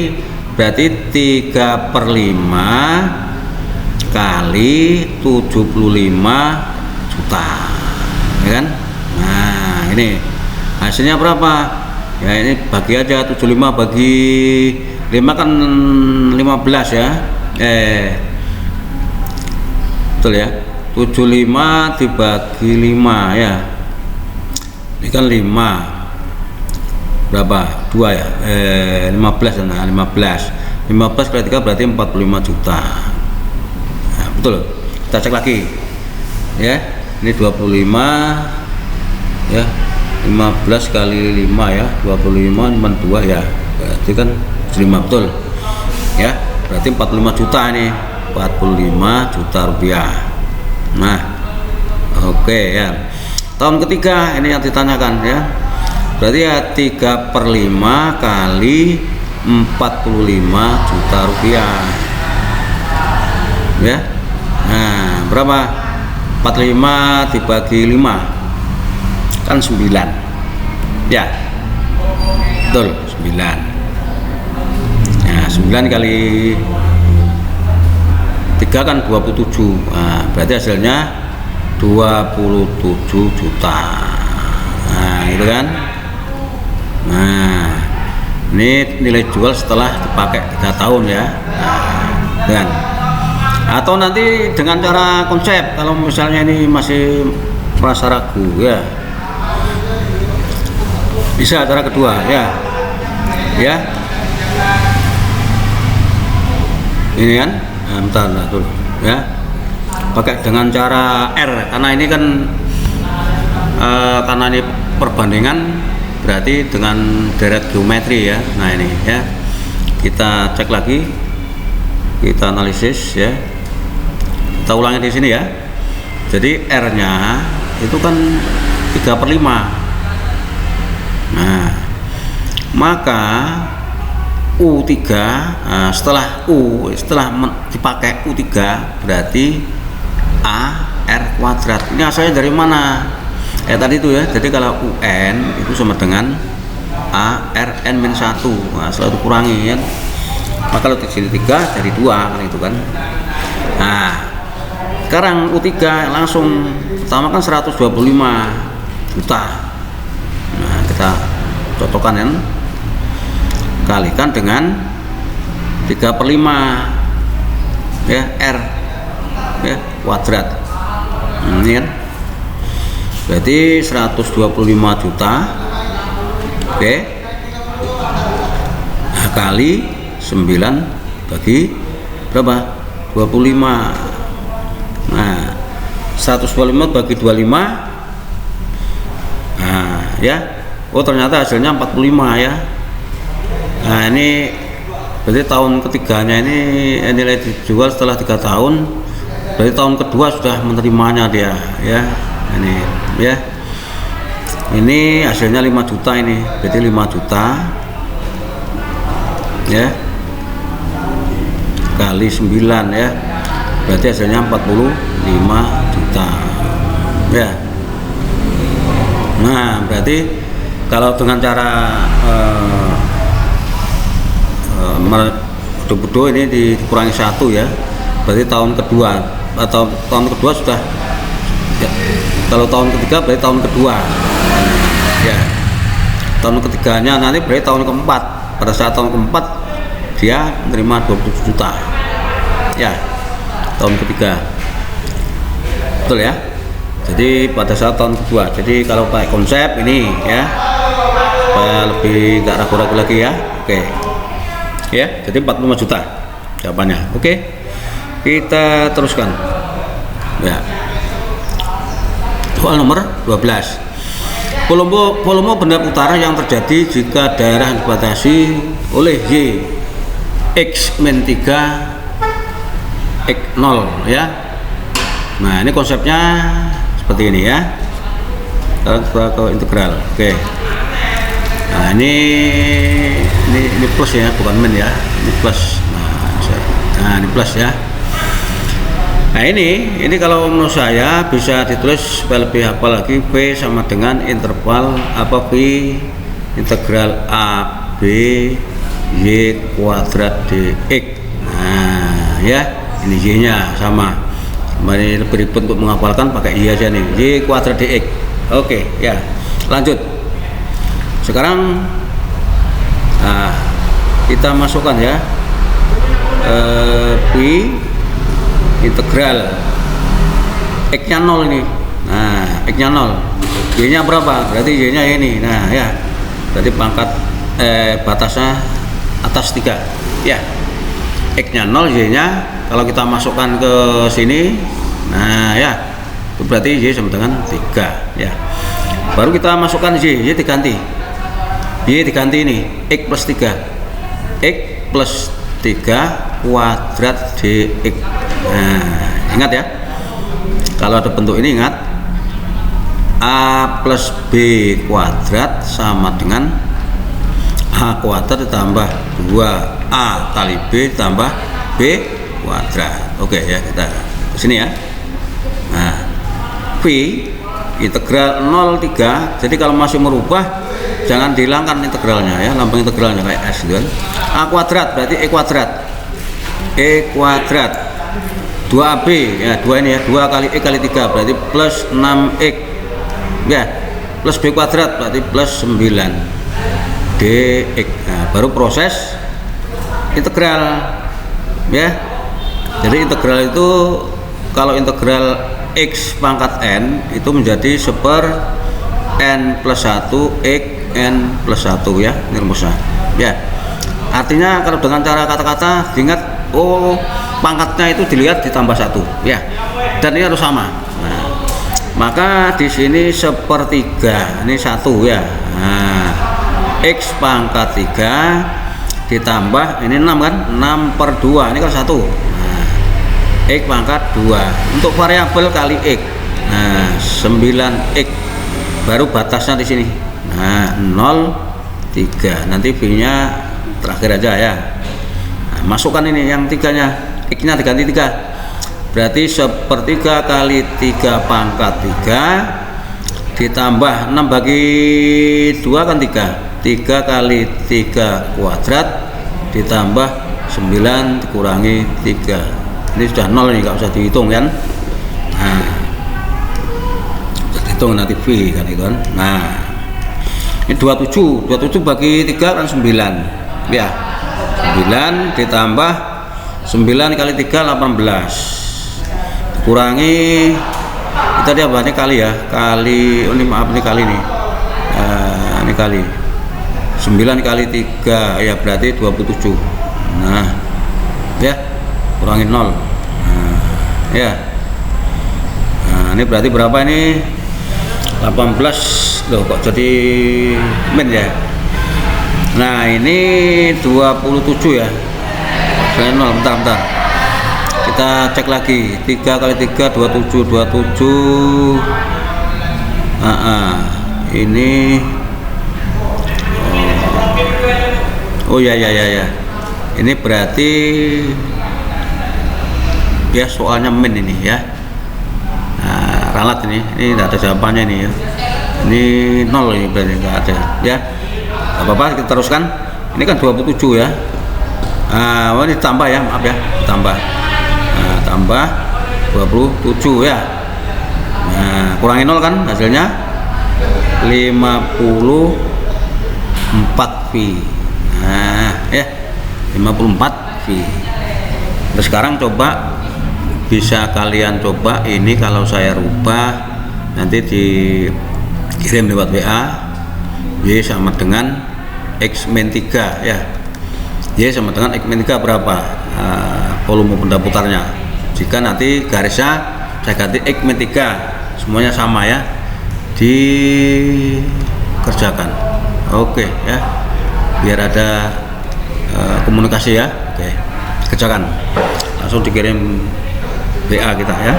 Berarti 3/5 kali 75 juta. Ya kan? Nah, ini hasilnya berapa? Ya, ini bagi aja 75 bagi 5 kan 15 ya. Betul ya. 75 dibagi 5 ya. Ini kan 5. Berapa? 2 ya. 15 ya. Nah, 15 kali 3 berarti 45 juta. Nah, betul. Kita cek lagi. Ya. Ini 25 ya. 15 kali 5 ya, 25 cuma 2 ya, berarti kan 5 betul ya, berarti 45 juta ini, 45 juta rupiah. Nah, oke ya. Tahun ketiga ini yang ditanyakan ya, berarti ya 3/5 kali 45 juta rupiah ya. Nah, berapa? 45 dibagi 5 kan 9 ya, betul 9. Nah, 9 kali 3 kan 27. Nah, berarti hasilnya 27 juta. Nah, gitu kan. Nah, ini nilai jual setelah dipakai 3 tahun ya. Nah, kan. Atau nanti dengan cara konsep, kalau misalnya ini masih merasa ragu ya, bisa cara kedua ya, ini kan. Nah, bentar dulu ya, pakai dengan cara R karena ini kan karena ini perbandingan berarti dengan deret geometri ya. Nah, ini ya, kita cek lagi, kita analisis ya, kita ulangi di sini ya. Jadi R nya itu kan 3/5. Nah, maka U3 setelah dipakai U3 berarti AR kuadrat. Ini asalnya dari mana? Tadi itu ya. Jadi kalau UN itu sama dengan ARN-1. Nah, setelah dikurangi ya. Maka kalau di sini 3 dari 2 kan itu kan. Nah, sekarang U3 langsung pertama kan 125 juta. Nah, kita cocokkan ya, kalikan dengan 3/5 ya, R ya kuadrat. Ini kan berarti 125 juta. Oke. Nah, kali 9 bagi berapa? 25. Nah, 125 bagi 25. Nah, ya. Oh, ternyata hasilnya 45 ya. Nah, ini berarti tahun ketiganya ini nilai dijual setelah 3 tahun. Berarti tahun kedua sudah menerimanya dia ya. Ini ya. Ini hasilnya 5 juta ini. Berarti 5 juta ya. Kali 9 ya. Berarti hasilnya 45 juta. Ya. Nah, berarti kalau dengan cara bodoh-bodoh ini dikurangi 1 ya, berarti tahun kedua atau tahun kedua sudah ya, kalau tahun ketiga berarti tahun kedua ya, tahun ketiganya nanti berarti tahun keempat. Pada saat tahun keempat dia menerima 27 juta ya, tahun ketiga, betul ya. Jadi pada saat tahun kedua. Jadi kalau pakai konsep ini ya, supaya lebih nggak ragu-ragu lagi ya. Oke ya, jadi 45 juta jawabannya. Oke, kita teruskan ya. Soal nomor 12, volume benda putar yang terjadi jika daerah dibatasi oleh Y X min 3 X 0 ya. Nah, ini konsepnya seperti ini ya. Kita ke integral. Oke. Nah, ini plus ya, bukan min ya. Ini plus. Nah, ini plus ya. Nah, ini kalau menurut saya bisa ditulis supaya lebih hafal lagi. V sama dengan interval apa, V integral A B Y kuadrat dx. Nah ya, ini Y nya sama. Mari lebih ribet untuk menghafalkan, pakai Y aja nih, Y kuadrat dx. Oke ya, lanjut. Sekarang kita masukkan ya, V integral X nya 0 ini. Nah, X nya 0, Y nya berapa? Berarti Y nya ini. Nah ya, berarti pangkat batasnya atas 3 ya. X nya 0, Y nya kalau kita masukkan ke sini, nah ya, itu berarti Y sama dengan 3 ya. Baru kita masukkan Y diganti, Y diganti ini X plus 3, X plus 3 kuadrat dx. Nah, ingat ya, kalau ada bentuk ini ingat, A plus B kuadrat sama dengan A kuadrat ditambah 2A kali B ditambah B kuadrat. Oke ya, kita ke sini ya. Nah, V integral 0,3. Jadi kalau masih merubah, jangan dihilangkan integralnya ya, lambang integralnya kayak S gitu kan. A kuadrat berarti E kuadrat, E kuadrat 2AB ya, 2 ini ya, 2 kali E kali 3 berarti plus 6X ya, plus B kuadrat berarti plus 9 dx. Nah, baru proses integral ya. Jadi integral itu kalau integral X pangkat N itu menjadi 1 N plus 1 X N plus 1 ya, ini rumusnya ya. Artinya kalau dengan cara kata-kata diingat, oh pangkatnya itu dilihat ditambah 1 ya, dan ini harus sama. Nah, maka di sini 1/3 ini 1 ya. Nah, X pangkat 3 ditambah ini 6 kan, 6/2 ini kan 1. Nah, X pangkat 2 untuk variabel kali X. Nah, 9X baru batasnya di sini. Nah, 0,3. Nanti V nya terakhir aja ya. Nah, masukkan ini yang 3-nya, X nya diganti 3, berarti 1/3 kali 3 pangkat 3 ditambah 6 bagi 2 kan 3 kali 3 kuadrat ditambah 9 dikurangi 3. Ini sudah 0 nih, nggak usah dihitung kan. Nah, hitung nanti V kan itu kan. Nah, ini 27 bagi 3 kan 9 ya, 9 ditambah 9 kali 3 18 kurangi tadi apa, ini kali ya, kali ini maaf, ini kali nih, ini kali 9 kali 3 ya berarti 27. Nah ya, kurangi 0. Nah ya, nah ini berarti berapa ini, 18 loh, kok jadi min ya. Nah ini 27 ya, saya 0, bentar kita cek lagi, 3 kali 3 27 ini oh ya ini berarti ya soalnya min ini ya. Nah, ralat ini tidak ada jawabannya ini ya, ini 0 ini berarti nggak ada ya. Gak apa-apa, kita teruskan. Ini kan 27 ya. Nah, ini tambah ya, maaf ya, tambah. Nah, tambah 27 ya. Nah, kurangi 0 kan hasilnya 54 V. Nah, ya 54 V. Terus sekarang coba, bisa kalian coba ini kalau saya rubah nanti dikirim lewat WA. Y sama dengan X min 3 ya. Y sama dengan X min 3 berapa? Volume benda putarnya. Jika nanti garisnya saya ganti X min 3, semuanya sama ya, dikerjakan. Oke ya, biar ada komunikasi ya. Oke, kerjakan, langsung dikirim WA kita ya,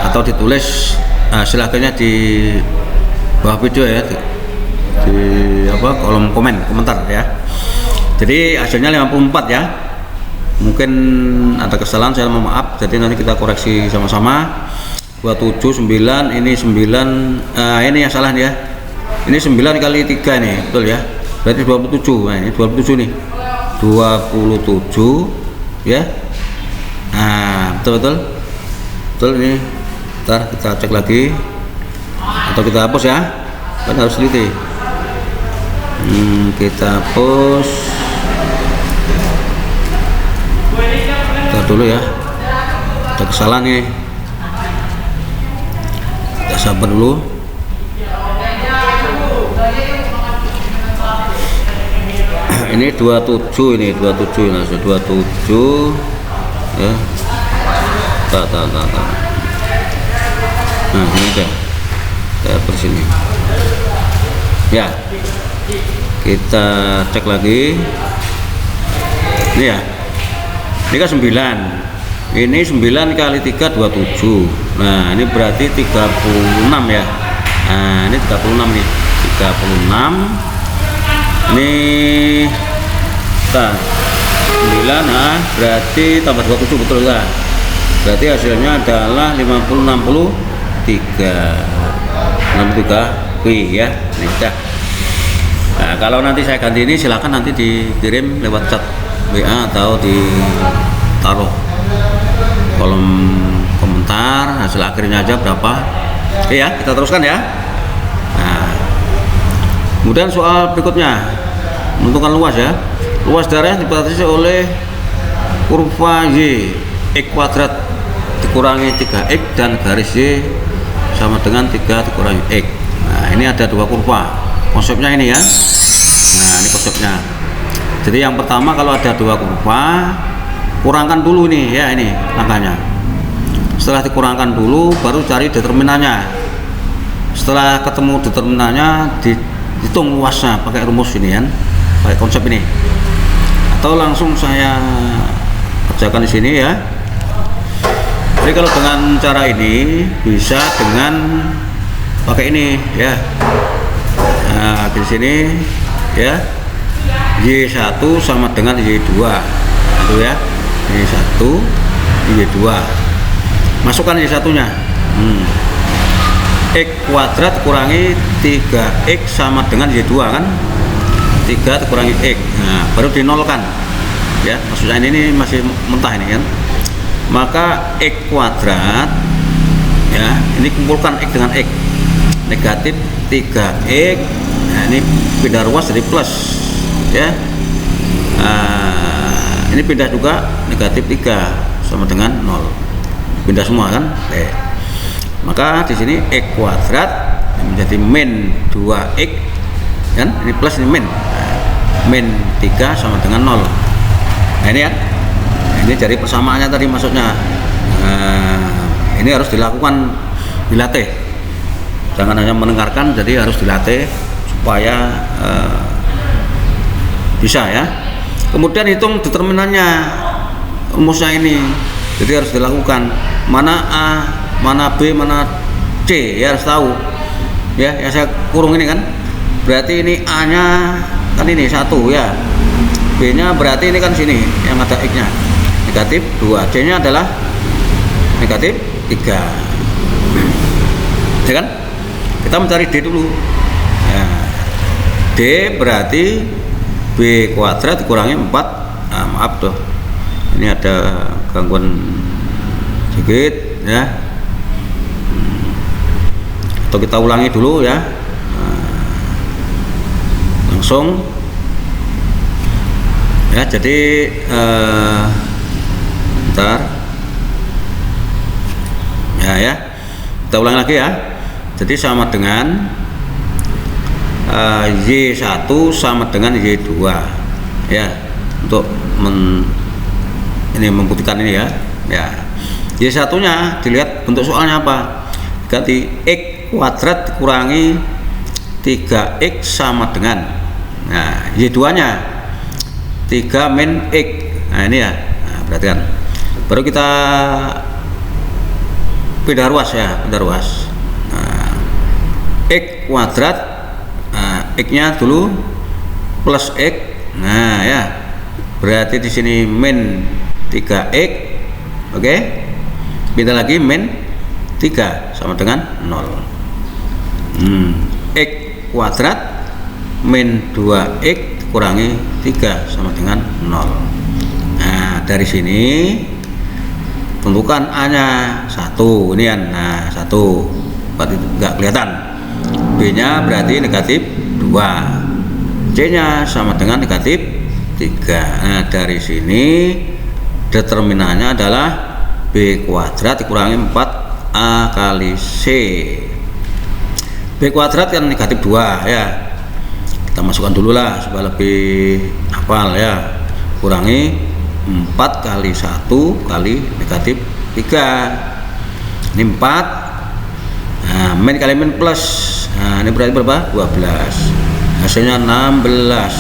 atau ditulis silakannya di bawah video ya, di kolom komentar ya. Jadi hasilnya 54 ya, mungkin ada kesalahan, saya mohon maaf. Jadi nanti kita koreksi sama-sama. 27 9 ini 9, ini yang salah nih ya, ini 9 kali 3 nih, betul ya, berarti 27. Nah ini 27 nih, 27 ya. Nah betul ini. Ntar kita cek lagi atau kita hapus ya, kan harus teliti. Kita hapus, kita dulu ya, ada kesalahan nih, kita sabar dulu. Ini 27, ini 27 langsung 27 ya. Nah ini udah kita bersini ya, kita cek lagi ini ya, ini kan 9, ini 9 kali 3 27. Nah ini berarti 36 ya. Nah ini 36 nih, 36 ini kita 9, nah berarti tambah 27 betul lah, berarti hasilnya adalah 63 Q ya. Nih dah. Nah kalau nanti saya ganti ini silakan nanti dikirim lewat chat WA atau ditaruh kolom komentar hasil akhirnya aja berapa. Oke ya, kita teruskan ya. Nah kemudian soal berikutnya, menentukan luas ya. Luas daerah dibatasi oleh kurva Y X kuadrat dikurangi 3X dan garis Y sama dengan 3 dikurangi X. Nah ini ada dua kurva, konsepnya ini ya. Nah ini konsepnya. Jadi yang pertama, kalau ada dua kurva, kurangkan dulu nih ya, ini langkahnya. Setelah dikurangkan dulu baru cari determinannya. Setelah ketemu determinannya, dihitung luasnya pakai rumus ini kan, pakai konsep ini. Atau langsung saya kerjakan di sini ya. Jadi kalau dengan cara ini bisa dengan pakai ini ya. Nah di sini ya, Y1 sama dengan Y2 itu ya, Y1 Y2, masukkan Y1 nya X kuadrat kurangi 3X sama dengan Y2 kan, 3 dikurangi X. Nah baru dinolkan ya, maksudnya ini masih mentah ini kan. Maka X kuadrat ya, ini kumpulkan X dengan X, negatif 3X. Nah ini pindah ruas jadi plus ya. Nah, ini pindah juga, negatif 3 sama dengan 0, pindah semua kan. Oke. Maka di sini X kuadrat menjadi min 2X kan, ini plus ini min. Nah, min 3 sama dengan 0. Nah ini ya, ini dari persamaannya tadi maksudnya. Nah, ini harus dilakukan, dilatih, jangan hanya mendengarkan, jadi harus dilatih supaya bisa ya. Kemudian hitung determinannya, rumusnya ini, jadi harus dilakukan. Mana A, mana B, mana C ya, harus tahu ya. Yang saya kurung ini kan, berarti ini A nya kan ini 1 ya, B nya berarti ini kan sini yang ada X nya negatif 2, C nya adalah negatif 3 ya kan. Kita mencari D dulu ya. D berarti B kuadrat dikurangi 4. Nah, maaf tuh, ini ada gangguan sedikit ya, atau kita ulangi dulu ya. Langsung ya, jadi bentar ya, kita ulangi lagi ya. Jadi sama dengan Y1 sama dengan Y2 ya, untuk ini membuktikan ini ya. Ya, Y1 nya dilihat bentuk soalnya apa, ganti X kuadrat dikurangi 3X sama dengan, nah Y2 nya 3 min X. Nah ini ya, nah, perhatikan, baru kita pindah ruas ya, pindah ruas. Nah, X kuadrat, nah, X nya dulu plus X, nah ya berarti di sini min 3X. oke, pindah lagi min 3 sama dengan 0. X kuadrat min 2X kurangi 3 sama dengan 0. Nah dari sini tentukan A nya 1 ini kan, nah 1 berarti enggak kelihatan, B nya berarti negatif 2, C nya sama dengan negatif 3. Nah dari sini determinannya adalah B kuadrat dikurangi 4A kali C. B kuadrat kan negatif 2 ya, kita masukkan dulu lah supaya lebih hafal ya, kurangi 4 kali 1 kali negatif 3, ini 4. Nah min kali min plus, nah ini berarti berapa? 12, hasilnya 16.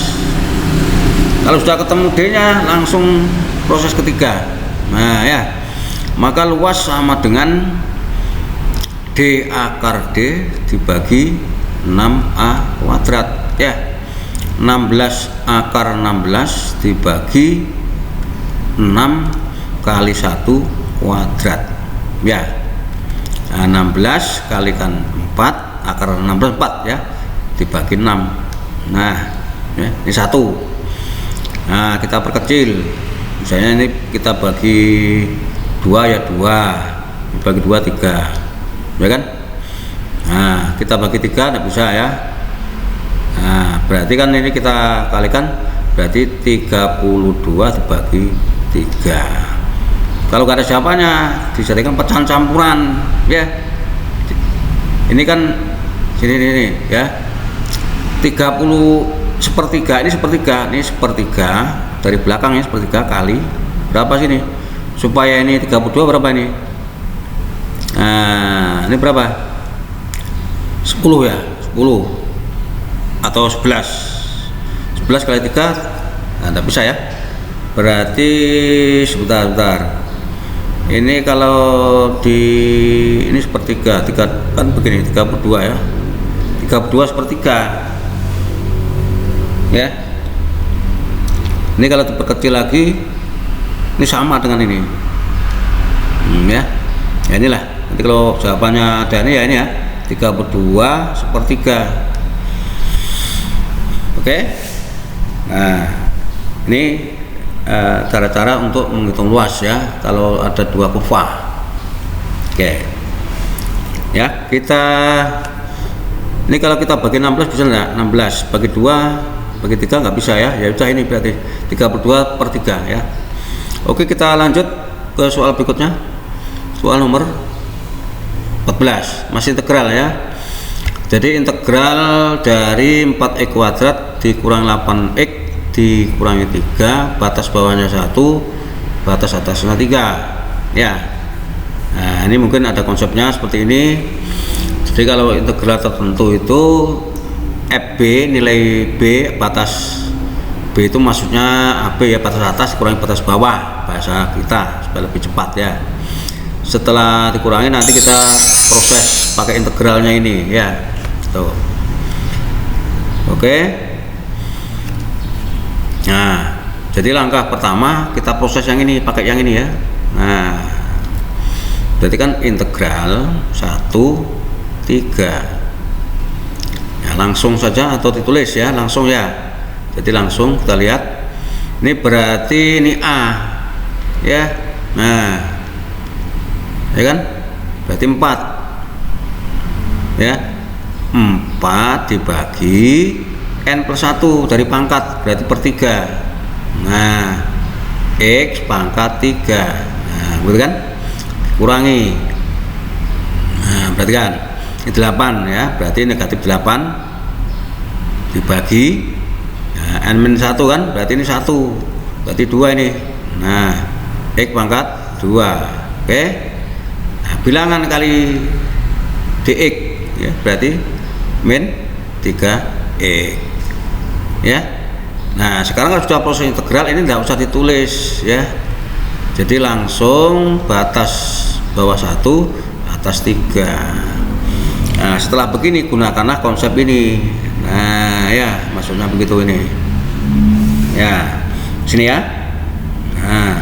Kalau sudah ketemu D nya langsung proses ketiga. Nah ya, maka luas sama dengan D akar D dibagi 6A kuadrat ya, 16 akar 16 dibagi 6 kali 1 kuadrat ya. Nah, 16 kalikan 4 akar 16 4 ya, dibagi 6. Nah ya, ini 1. Nah kita perkecil, misalnya ini kita bagi 2 ya 2, bagi 2 3 ya kan. Nah kita bagi 3 tidak bisa ya. Nah berarti kan ini kita kalikan, berarti 32 dibagi 3. Kalau nggak ada jawabannya dijadikan pecahan campuran ya. Ini kan sini ya, 30 sepertiga, ini sepertiga, ini sepertiga dari belakang ya, sepertiga kali berapa sini, supaya ini 32 berapa ini? Nah ini berapa? 10 ya, 10 atau 11 kali 3. Nah tidak bisa ya, berarti sebentar ini kalau di ini sepertiga, 3 kan begini, 32 ya, 32 sepertiga ya. Ini kalau diperkecil lagi ini sama dengan ini ya. Ya inilah, nanti kalau jawabannya ada ini ya, ini ya 32 sepertiga. Oke. Nah ini cara-cara untuk menghitung luas ya kalau ada dua kurva. Oke ya, kita ini kalau kita bagi 16 bisa enggak? 16 bagi 2 bagi 3 nggak bisa ya, ya udah ini berarti 32 per 3 ya. Oke, kita lanjut ke soal berikutnya, soal nomor 14, masih integral ya. Jadi integral dari 4x kuadrat dikurang 8x dikurangi 3, batas bawahnya 1, batas atasnya 3 ya. Nah ini mungkin ada konsepnya seperti ini. Jadi kalau integral tertentu itu FB, nilai B, batas B itu maksudnya AB ya, batas atas dikurangi batas bawah, bahasa kita supaya lebih cepat ya. Setelah dikurangi nanti kita proses pakai integralnya ini ya. Tuh. Oke. Nah, jadi langkah pertama kita proses yang ini, pakai yang ini ya. Nah, berarti kan integral 1, 3 ya, langsung saja atau ditulis ya, langsung ya. Jadi langsung kita lihat, ini berarti ini A ya. Nah ya kan, berarti 4 ya, 4 dibagi N plus 1 dari pangkat berarti per 3. Nah X pangkat 3, nah betul kan, kurangi, nah berarti kan ini 8 ya, berarti negatif 8 dibagi, nah, N-1 kan berarti ini 1, berarti 2 ini. Nah, X pangkat 2. Oke. Nah, bilangan kali dx ya berarti min 3x ya. Nah, sekarang kalau sudah proses integral ini tidak usah ditulis ya. Jadi langsung batas bawah 1 atas 3. Nah, setelah begini gunakanlah konsep ini. Nah, ya maksudnya begitu ini. Ya, sini ya. Nah,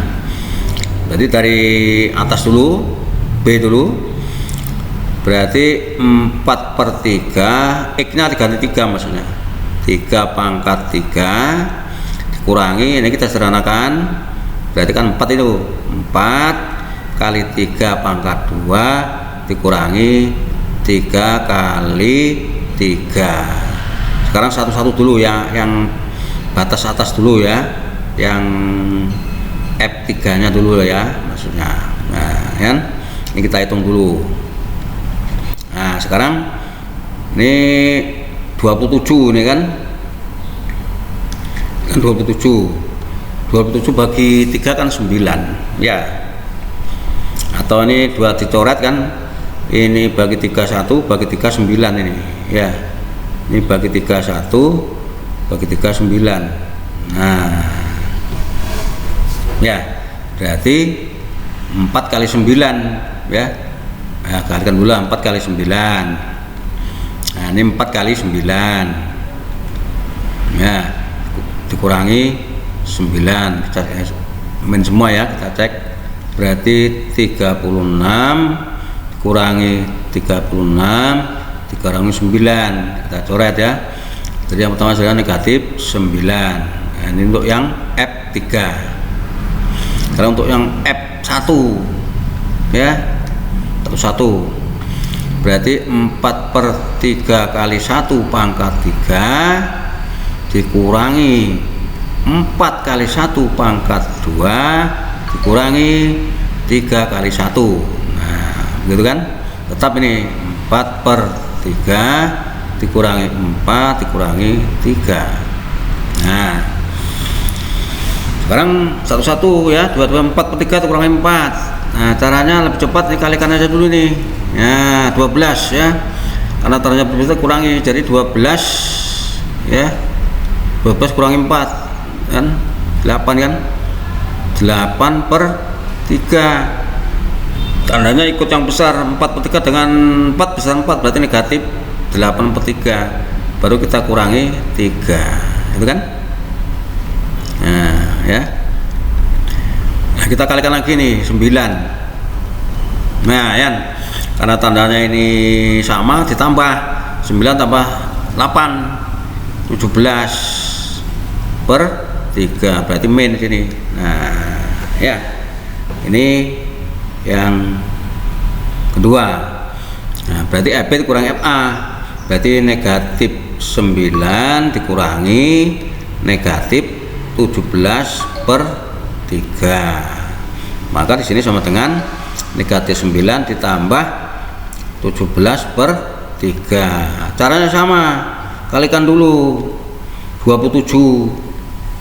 jadi dari atas dulu, B dulu. Berarti 4/3, X-nya diganti 3 maksudnya. 3 pangkat 3 dikurangi, ini kita sederhanakan. Berarti kan 4 itu. 4 kali 3 pangkat 2 dikurangi 3 kali 3. Sekarang satu-satu dulu ya, yang batas atas dulu ya, yang F3 nya dulu ya maksudnya. Nah kan ini kita hitung dulu. Nah sekarang ini 27 ini kan 27 bagi 3 kan 9 ya, atau ini 2 dicoret kan, ini bagi 3 1 bagi 3 9 ini ya, ini bagi 3 1 bagi 3 9. Nah ya berarti 4 kali 9 ya. Nah, kalikan dulu 4 kali 9. Nah ini 4 kali 9 ya, dikurangi 9, kita min semua ya, kita cek. Berarti 36 dikurangi 36 dikurangi 9, kita coret ya. Jadi yang pertama adalah negatif 9. Nah, ini untuk yang F3. Kalau untuk yang F1 ya, 1 berarti 4/3 kali 1 pangkat 3 dikurangi 4 kali 1 pangkat 2 dikurangi 3 kali 1. Nah begitu kan, tetap ini 4/3 dikurangi 4 dikurangi 3. Nah sekarang satu-satu ya, 4/3 dikurangi 4. Nah caranya lebih cepat, nih kalikan aja dulu nih ya, 12 ya, karena caranya berbeda, kurangi jadi 12 ya, 12 kurangi 4 kan 8 kan, 8/3, tandanya ikut yang besar. 4/3 dengan 4 besar 4 berarti negatif 8/3, baru kita kurangi 3 itu kan. Nah ya, nah, kita kalikan lagi nih 9. Nah ya, karena tandanya ini sama, ditambah 9 tambah 8 17/3 berarti min sini. Nah ya, ini yang kedua. Nah berarti FB kurang FA, berarti negatif 9 dikurangi negatif 17/3, maka di sini sama dengan negatif 9 ditambah 17/3. Caranya sama, kalikan dulu 27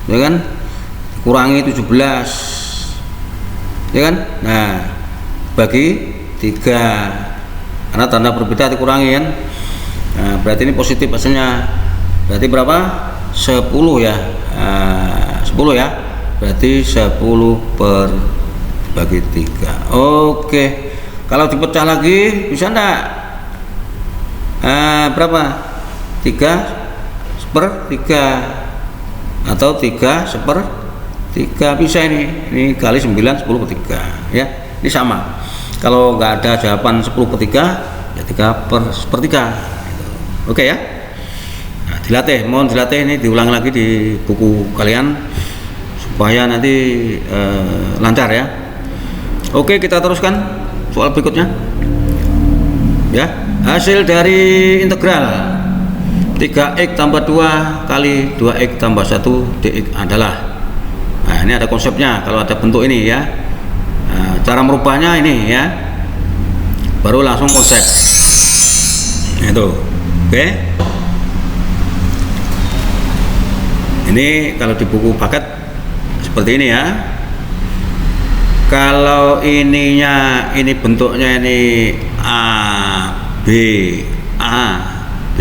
ya kan, kurangi 17 ya kan. Nah bagi 3, karena tanda berbeda dikurangi kan. Nah berarti ini positif hasilnya, berarti berapa? 10 ya. 10 ya, berarti 10 per bagi 3. Oke, kalau dipecah lagi bisa enggak? Berapa? 3/3 atau 3/3 bisa ini kali 9 10/3 ya, ini sama. Kalau nggak ada jawaban 10/3 ya 3/3 gitu. Oke ya. Nah, dilatih, mohon dilatih, ini diulang lagi di buku kalian supaya nanti lancar ya. Oke, kita teruskan soal berikutnya ya. Hasil dari integral 3x tambah 2 kali 2x tambah 1 dx adalah, nah ini ada konsepnya kalau ada bentuk ini ya. Nah, cara merubahnya ini ya, baru langsung konsep itu. Oke. Ini kalau di buku paket seperti ini ya. Kalau ininya, ini bentuknya ini A B A B,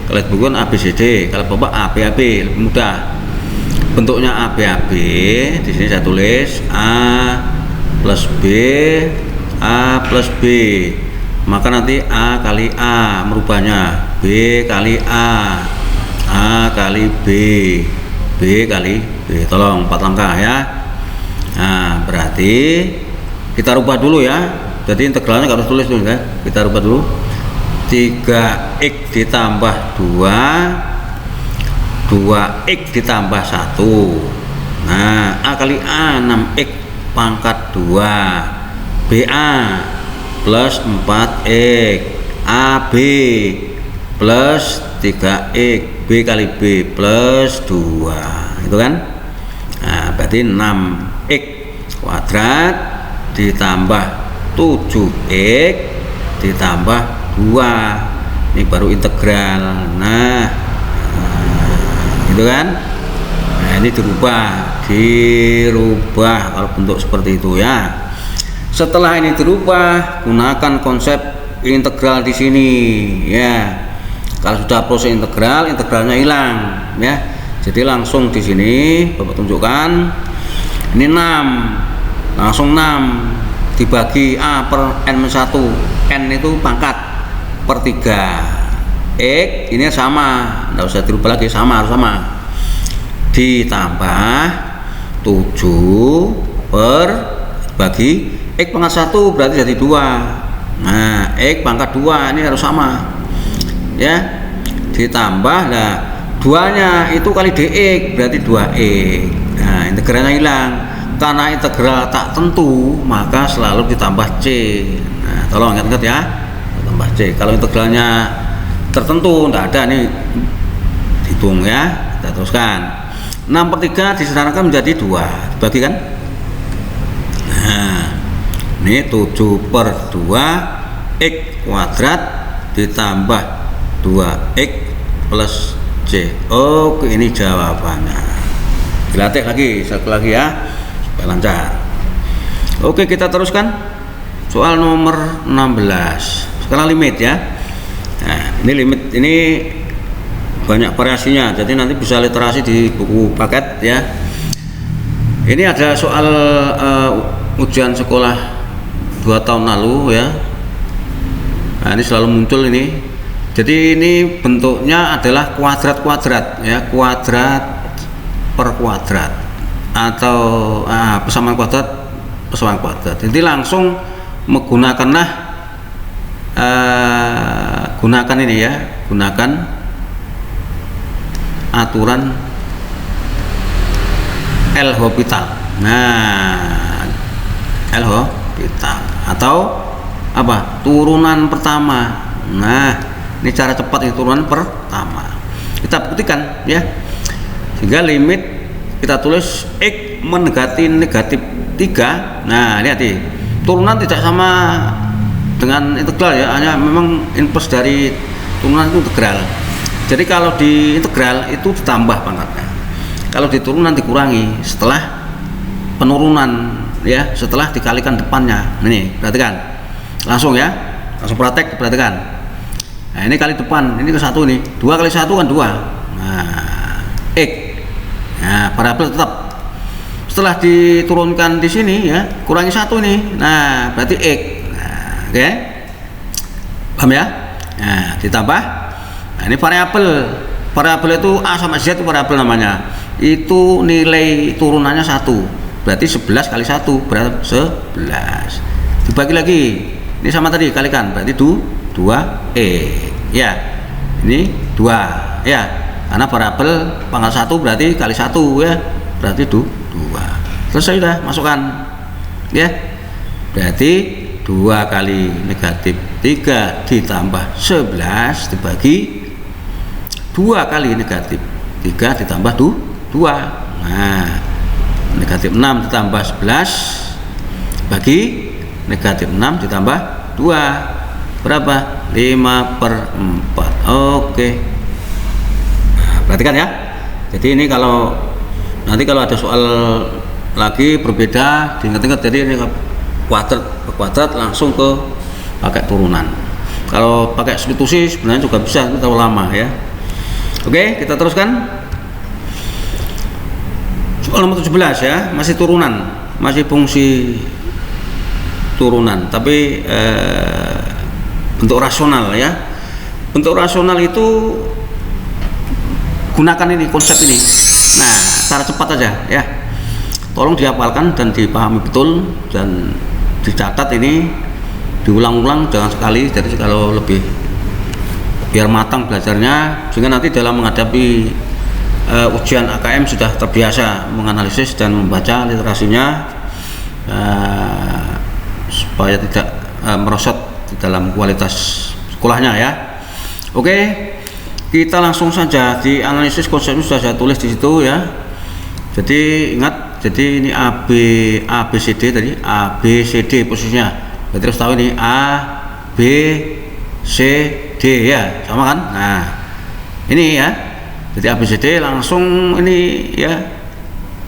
kalau buku kan A B C D, kalau bapak A B A B, lebih mudah. Bentuknya A B A B, di sini saya tulis A plus B A plus B, maka nanti A kali A merubahnya B kali A kali B, B kali B. Tolong 4 langkah ya. Nah, berarti kita rubah dulu ya. Jadi integralnya harus tulis dulu ya. Kita rubah dulu. 3x ditambah 2x ditambah 1. Nah, A kali A 6x pangkat 2, BA plus 4x, AB plus 3x, B kali B plus 2, itu kan. Nah, berarti 6x kuadrat ditambah 7x ditambah 2, ini baru integral. Nah, gitu kan. Nah, ini dirubah kalau bentuk seperti itu ya. Setelah ini dirubah, gunakan konsep integral di sini ya. Kalau sudah proses integral, integralnya hilang ya. Jadi langsung di sini Bapak tunjukkan. Ini 6. Langsung 6 dibagi A per N-1. N itu pangkat per 3. X ini sama, enggak usah dirubah lagi, sama, harus sama. Ditambah 7 per bagi X pangkat 1 berarti jadi 2. Nah, X pangkat 2 ini harus sama ya. Ditambah, nah 2 nya itu kali dx berarti 2x. Nah, integralnya hilang. Karena integral tak tentu, maka selalu ditambah c. Nah, tolong ingat-ingat ya, tambah c. Kalau integralnya tertentu, tidak ada, ini hitung ya. Kita teruskan. 6/3 disederhanakan menjadi 2, dibagi kan. Nah, ini 7/2 x kuadrat ditambah 2x plus c. Oke, ini jawabannya. Dilatih lagi, satu lagi ya, supaya lancar. Oke, kita teruskan soal nomor 16. Sekarang limit ya. Nah, ini limit, ini banyak variasinya, jadi nanti bisa literasi di buku paket ya. Ini ada soal ujian sekolah 2 tahun lalu ya. Nah, ini selalu muncul ini. Jadi ini bentuknya adalah kuadrat-kuadrat ya, kuadrat per kuadrat atau persamaan kuadrat. Jadi langsung menggunakanlah gunakan ini ya, gunakan aturan L'Hopital. Nah, L'Hopital atau apa? Turunan pertama. Nah, ini cara cepat, ini turunan pertama. Kita buktikan ya. Sehingga limit kita tulis x mendekati negatif 3. Nah, lihat turunan tidak sama dengan integral ya, hanya memang inverse dari turunan itu integral. Jadi kalau di integral itu ditambah pangkatnya, kalau di turunan dikurangi setelah penurunan ya, setelah dikalikan depannya. Ini perhatikan langsung ya, langsung perhatikan. Nah, ini kali depan, ini ke 1 nih, 2 kali 1 kan 2. Nah, x. Nah, parabel tetap. Setelah diturunkan di sini ya, kurangi 1 nih. Nah, berarti x. Nah, oke. Paham ya? Nah, ditambah. Nah, ini variabel. Variabel itu A sama Z itu variabel namanya. Itu nilai turunannya 1. Berarti 11 kali 1 berarti 11. Dibagi lagi. Ini sama tadi kalikan, berarti 2e. Ya. Ini 2 ya. Karena variabel pangkat 1 berarti kali 1 ya. Berarti 2. Selesai sudah, masukkan. Ya. Berarti 2 kali negatif 3 ditambah 11 dibagi 2 kali negatif 3 ditambah 2. Nah, negatif 6 ditambah 11 bagi negatif 6 ditambah 2 berapa? 5/4. Oke. Nah, perhatikan ya. Jadi ini kalau nanti kalau ada soal lagi berbeda diingat-ingat, jadi ini kuadrat langsung ke pakai turunan. Kalau pakai substitusi sebenarnya juga bisa, itu terlalu lama ya. Oke, kita teruskan. Soal nomor 17 ya, masih turunan, masih fungsi turunan, tapi bentuk rasional ya. Bentuk rasional itu gunakan ini konsep ini. Nah, cara cepat aja ya. Tolong dihafalkan dan dipahami betul dan dicatat ini, diulang-ulang jangan sekali. Jadi kalau lebih biar matang belajarnya, sehingga nanti dalam menghadapi ujian AKM sudah terbiasa menganalisis dan membaca literasinya, supaya tidak merosot di dalam kualitas sekolahnya ya. Oke, kita langsung saja di analisis konsepnya sudah saya tulis di situ ya. Jadi ingat, jadi ini A B C D tadi, A B C D posisinya. Berarti harus tahu ini A B C D ya, sama kan? Nah, ini ya. Jadi A B C D langsung ini ya,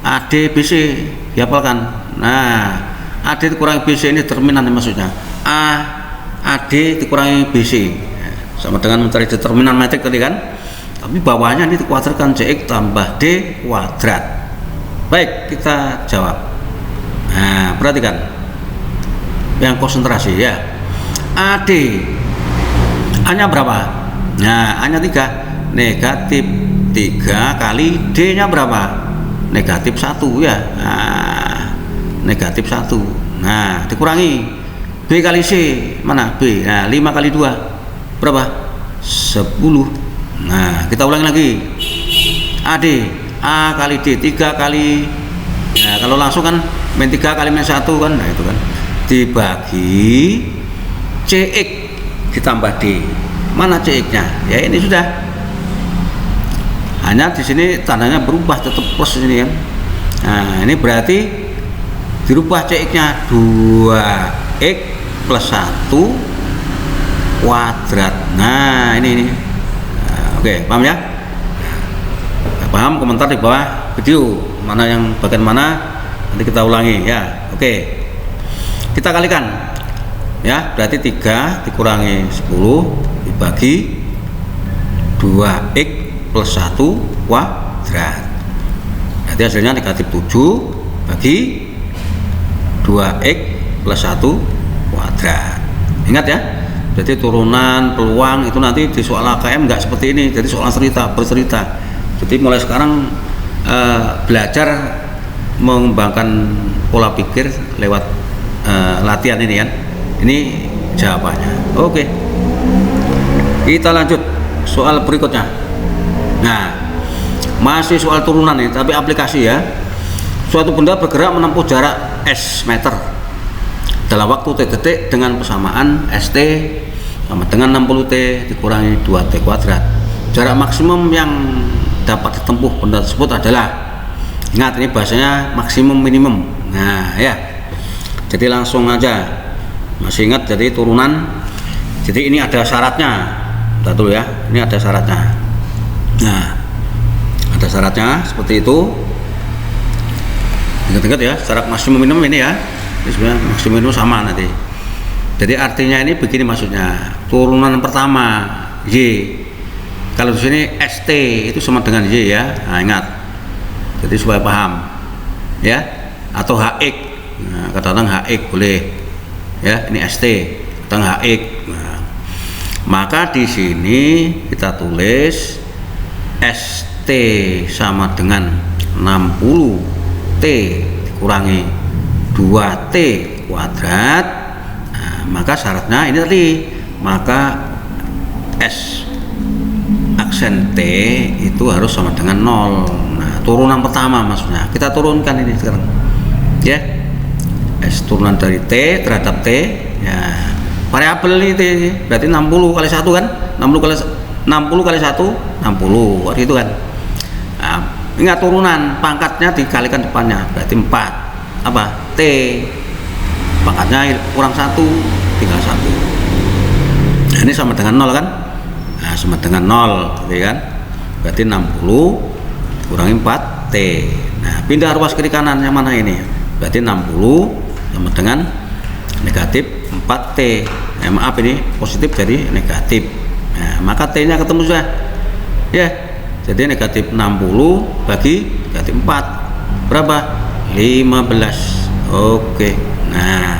A D B C dihafalkan. Nah, A D dikurangi B C ini determinan maksudnya. A D dikurangi B C sama dengan mencari determinan metrik tadi kan. Tapi bawahnya ini dikuadratkan, CX tambah D kuadrat. Baik, kita jawab. Nah, perhatikan yang konsentrasi ya. AD A-nya berapa? Nah, A-nya 3, negatif 3 kali D-nya berapa? Negatif 1 ya. Nah, negatif 1. Nah, dikurangi B kali C, mana B? Nah, 5 kali 2 berapa? 10. Nah, kita ulangi lagi. AD A kali D 3 kali, nah kalau langsung kan min 3 kali min 1 kan, nah itu kan dibagi CX ditambah D. Mana CX-nya? Ya ini sudah. Hanya di sini tandanya berubah, tetap plus ini kan. Nah, ini berarti dirubah CX-nya 2X plus 1 kuadrat. Nah, ini. Nah, oke, paham ya? Paham, komentar di bawah video mana yang bagian mana, nanti kita ulangi ya. Oke, kita kalikan ya, berarti 3 dikurangi 10 dibagi 2x plus 1 kuadrat, berarti hasilnya negatif 7 bagi 2x plus 1 kuadrat. Ingat ya, jadi turunan peluang itu nanti di soal AKM nggak seperti ini, jadi soal bercerita. Jadi mulai sekarang belajar mengembangkan pola pikir lewat latihan ini kan. Ini jawabannya. Oke, kita lanjut soal berikutnya. Nah, masih soal turunan nih, tapi aplikasi ya. Suatu benda bergerak menempuh jarak S meter dalam waktu T detik dengan persamaan ST sama dengan 60T dikurangi 2T kuadrat. Jarak maksimum yang dapat ditempuh benda tersebut adalah, ingat ini bahasanya maksimum minimum. Nah ya, jadi langsung aja, masih ingat jadi turunan. Jadi ini ada syaratnya, kita dulu ya, ini ada syaratnya. Nah, ada syaratnya seperti itu. Ingat-ingat ya, syarat maksimum minimum ini ya, ini sebenarnya maksimum minimum sama nanti. Jadi artinya ini begini maksudnya, turunan pertama Y, kalau di sini ST itu sama dengan Y ya. Nah, ingat. Jadi supaya paham ya. Atau HX. Nah, katakan HX boleh. Ya, ini ST, katakan HX. Nah, maka di sini kita tulis ST sama dengan 60T dikurangi 2T kuadrat. Nah, maka syaratnya ini tadi, maka S aksen T itu harus sama dengan 0. Nah, turunan pertama maksudnya kita turunkan ini sekarang ya, S turunan dari T terhadap T ya, variabel ini T berarti 60 kali 1 kan, 60 kali 1 60 waktu itu kan. Nah, ingat turunan pangkatnya dikalikan depannya berarti 4 apa T, pangkatnya kurang 1 tinggal 1. Nah, ini sama dengan 0 kan. Nah, sama dengan 0 gitu kan, berarti 60 kurangi 4T. Nah, pindah ruas kiri kanan yang mana ini? Berarti 60 sama dengan negatif 4T. Maaf, ini positif jadi negatif. Nah, maka T nya ketemu sudah ya. Jadi negatif 60 bagi negatif 4 berapa? 15. Oke. Nah,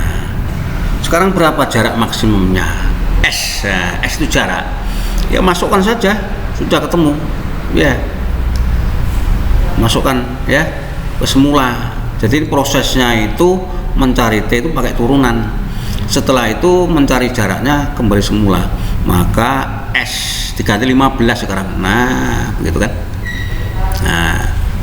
sekarang berapa jarak maksimumnya? S. Nah, S itu jarak. Ya masukkan saja, sudah ketemu. Ya. Masukkan ya ke semula. Jadi prosesnya itu mencari T itu pakai turunan. Setelah itu mencari jaraknya kembali semula. Maka S diganti 15 sekarang. Nah, begitu kan? Nah,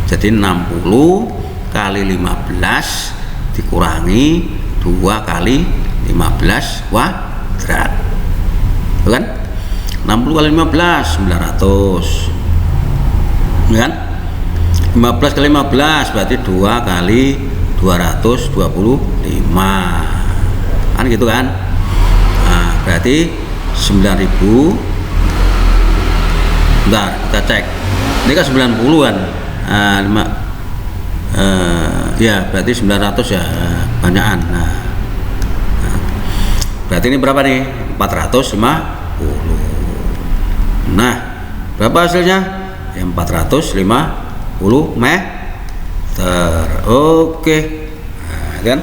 jadi 60 kali 15 dikurangi 2 kali 15 kuadrat. Itu kan? 60 kali 15 900. Ya kan? 15 kali 15 berarti 2 kali 225. Kan gitu kan? Nah, berarti 9.000. Bentar, kita cek. Ini kan 90 kan? Ya, berarti 900 ya, banyakan. Nah, berarti ini berapa nih? 450. Nah, berapa hasilnya? Ya, 450 meter. Oke. Nah, kan?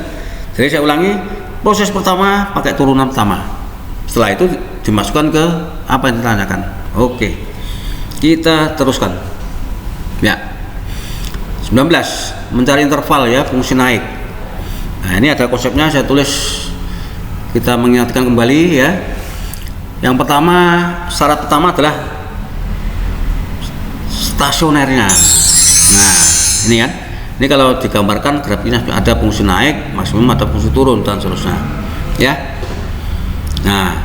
Jadi saya ulangi, proses pertama pakai turunan pertama. Setelah itu dimasukkan ke apa yang ditanyakan. Oke. Kita teruskan. Ya. 19. Mencari interval ya, fungsi naik. Nah, ini ada konsepnya, saya tulis. Kita mengingatkan kembali ya. Yang pertama, syarat pertama adalah stasionernya. Nah, ini kan. Ini kalau digambarkan grafiknya ada fungsi naik, maksimum ada fungsi turun dan seterusnya. Ya. Nah,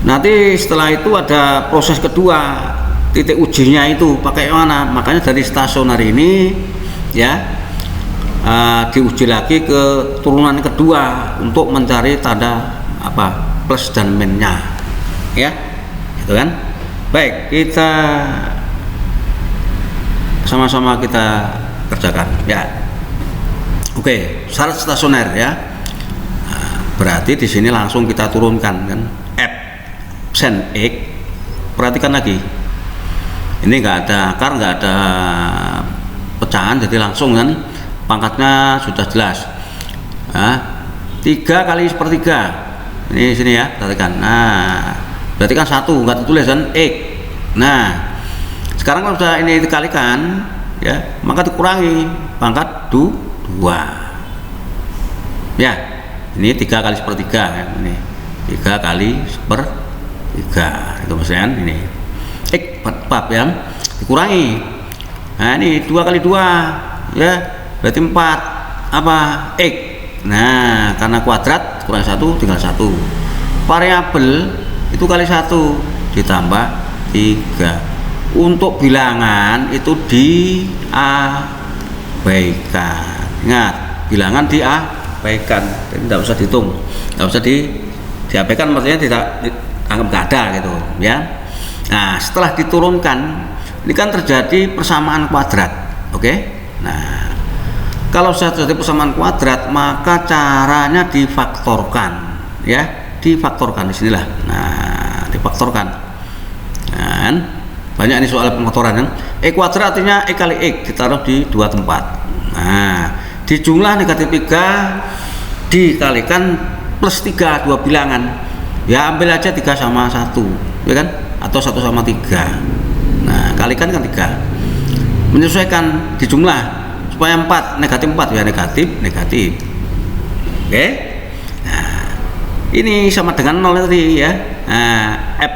nanti setelah itu ada proses kedua, titik ujinya itu pakai mana? Makanya dari stasioner ini ya diuji lagi ke turunan kedua untuk mencari tanda apa plus dan minusnya ya, gitu kan. Baik, kita sama-sama kita kerjakan ya. Oke, syarat stasioner ya. Nah, berarti di sini langsung kita turunkan kan F sen X. Perhatikan lagi, ini enggak ada akar, enggak ada pecahan, jadi langsung kan pangkatnya sudah jelas. Nah, 3 kali sepertiga ini sini ya, perhatikan. Nah, berarti kan 1 nggak ditulis kan X. Nah, sekarang kalau sudah ini dikalikan ya, maka dikurangi pangkat 2 ya. Ini 3 kali sepertiga ya, ini 3 kali sepertiga itu maksudnya ini X bab yang dikurangi. Nah, ini 2 kali 2 ya, berarti 4 apa X. Nah, karena kuadrat kurang 1 tinggal 1. Variabel itu kali 1 ditambah 3. Untuk bilangan itu diabaikan. Ingat, bilangan diabaikan. Jadi tidak usah dihitung, tidak usah diabaikan, maksudnya tidak dianggap nggak ada gitu ya. Nah, setelah diturunkan ini kan terjadi persamaan kuadrat. Oke. Nah, kalau sudah terjadi persamaan kuadrat, maka caranya difaktorkan ya, difaktorkan di sinilah. Nah, difaktorkan. Nah, banyak ini soal pengfaktoran kan. E kuadrat artinya E kali X ditaruh di 2 tempat. Nah, di jumlah negatif 3 dikalikan plus 3 dua bilangan. Ya ambil aja 3 sama 1 ya kan, atau 1 sama 3. Nah, kalikan kan 3. Menyesuaikan di jumlah supaya 4 negatif 4 ya negatif. Oke. Nah, ini sama dengan 0 tadi ya. Nah, F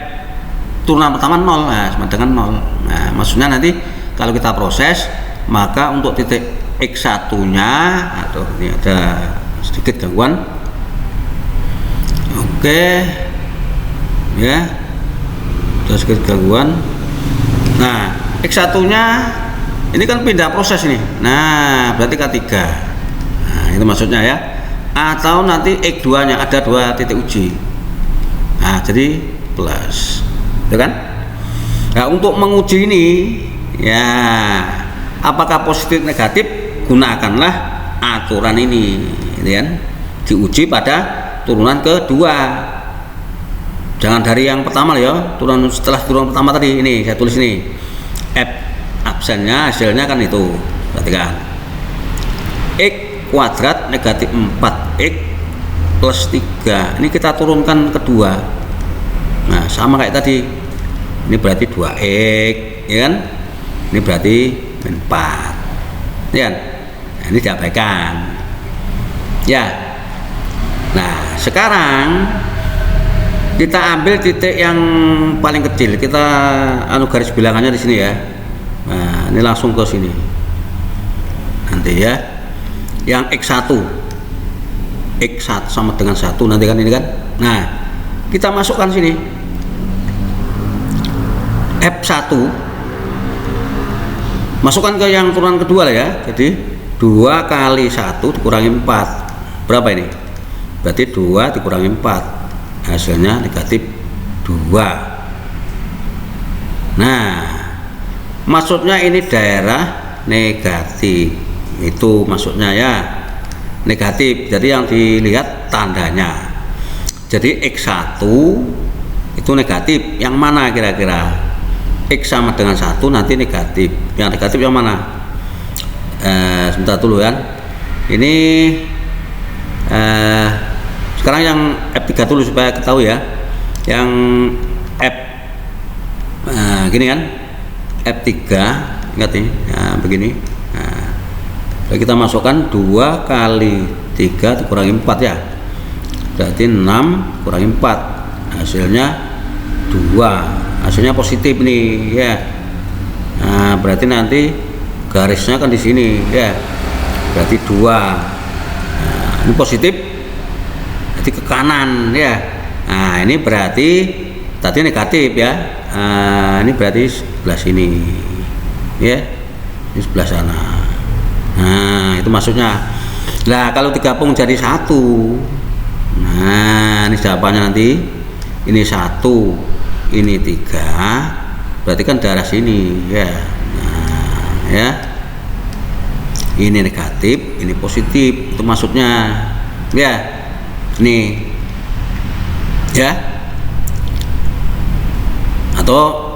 turunan pertama 0, nah, sama dengan 0. Nah, maksudnya nanti kalau kita proses, maka untuk titik X1 nya, aduh ini ada sedikit gangguan. Oke ya, ada sedikit gangguan. Nah, X1 nya ini kan pindah proses ini. Nah, berarti K3. Nah, itu maksudnya ya. Atau nanti X2 nya ada 2 titik uji. Nah, jadi plus. Itu kan? Nah, untuk menguji ini ya apakah positif negatif, gunakanlah aturan ini, gitu kan? Diuji pada turunan kedua, jangan dari yang pertama ya. Setelah turunan pertama tadi ini saya tulis ini F absennya, hasilnya kan itu, perhatikan X kuadrat negatif 4X plus 3, ini kita turunkan kedua. Nah sama kayak tadi, ini berarti 2X ya kan, ini berarti 4 ya kan? Nah, ini diabaikan ya. Nah sekarang kita ambil titik yang paling kecil, kita garis bilangannya di sini ya. Nah ini langsung ke sini nanti ya, yang X1 sama dengan 1 nanti kan ini kan. Nah kita masukkan sini F1, masukkan ke yang turunan kedua lah ya. Jadi 2 kali 1 dikurangi 4, berapa ini? Berarti 2 dikurangi 4, hasilnya negatif 2. Nah maksudnya ini daerah negatif, itu maksudnya ya, negatif. Jadi yang dilihat tandanya. Jadi X1 itu negatif, yang mana kira-kira? X sama dengan 1 nanti negatif, yang negatif yang mana? Sebentar dulu kan, ini sekarang yang F3 dulu supaya ketahui ya. Yang F gini kan, F3 ingat nih, nah, begini. Nah, kita masukkan 2 kali 3 dikurangi 4 ya, berarti 6 kurangi 4, hasilnya 2, hasilnya positif nih ya. Nah berarti nanti garisnya kan di sini ya, berarti 2. Nah, ini positif, berarti ke kanan ya. Nah ini berarti tadi negatif ya. Nah, ini berarti sebelah sini ya, ini sebelah sana. Nah itu maksudnya. Nah kalau digabung jadi 1, nah ini jawabannya nanti, ini 1 ini 3, berarti kan daerah sini ya. Nah ya, ini negatif, ini positif, itu maksudnya ya. Ini ya, atau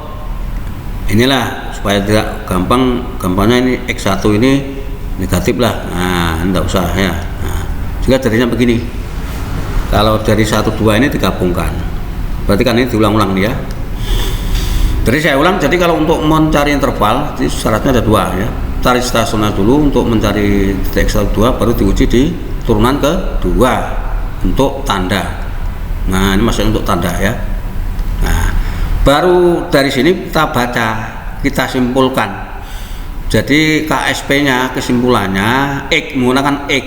inilah supaya tidak gampangnya ini X1 ini negatif lah. Nah enggak usah ya. Nah, juga jadinya begini, kalau dari 1 2 ini digabungkan, berarti kan ini diulang-ulang nih ya. Jadi saya ulang, jadi kalau untuk mencari interval itu syaratnya ada 2 ya. Cari stasioner dulu untuk mencari titik X1 2, baru diuji di turunan kedua untuk tanda. Nah ini maksudnya untuk tanda ya. Nah baru dari sini kita baca, kita simpulkan. Jadi KSP nya, kesimpulannya X, menggunakan X.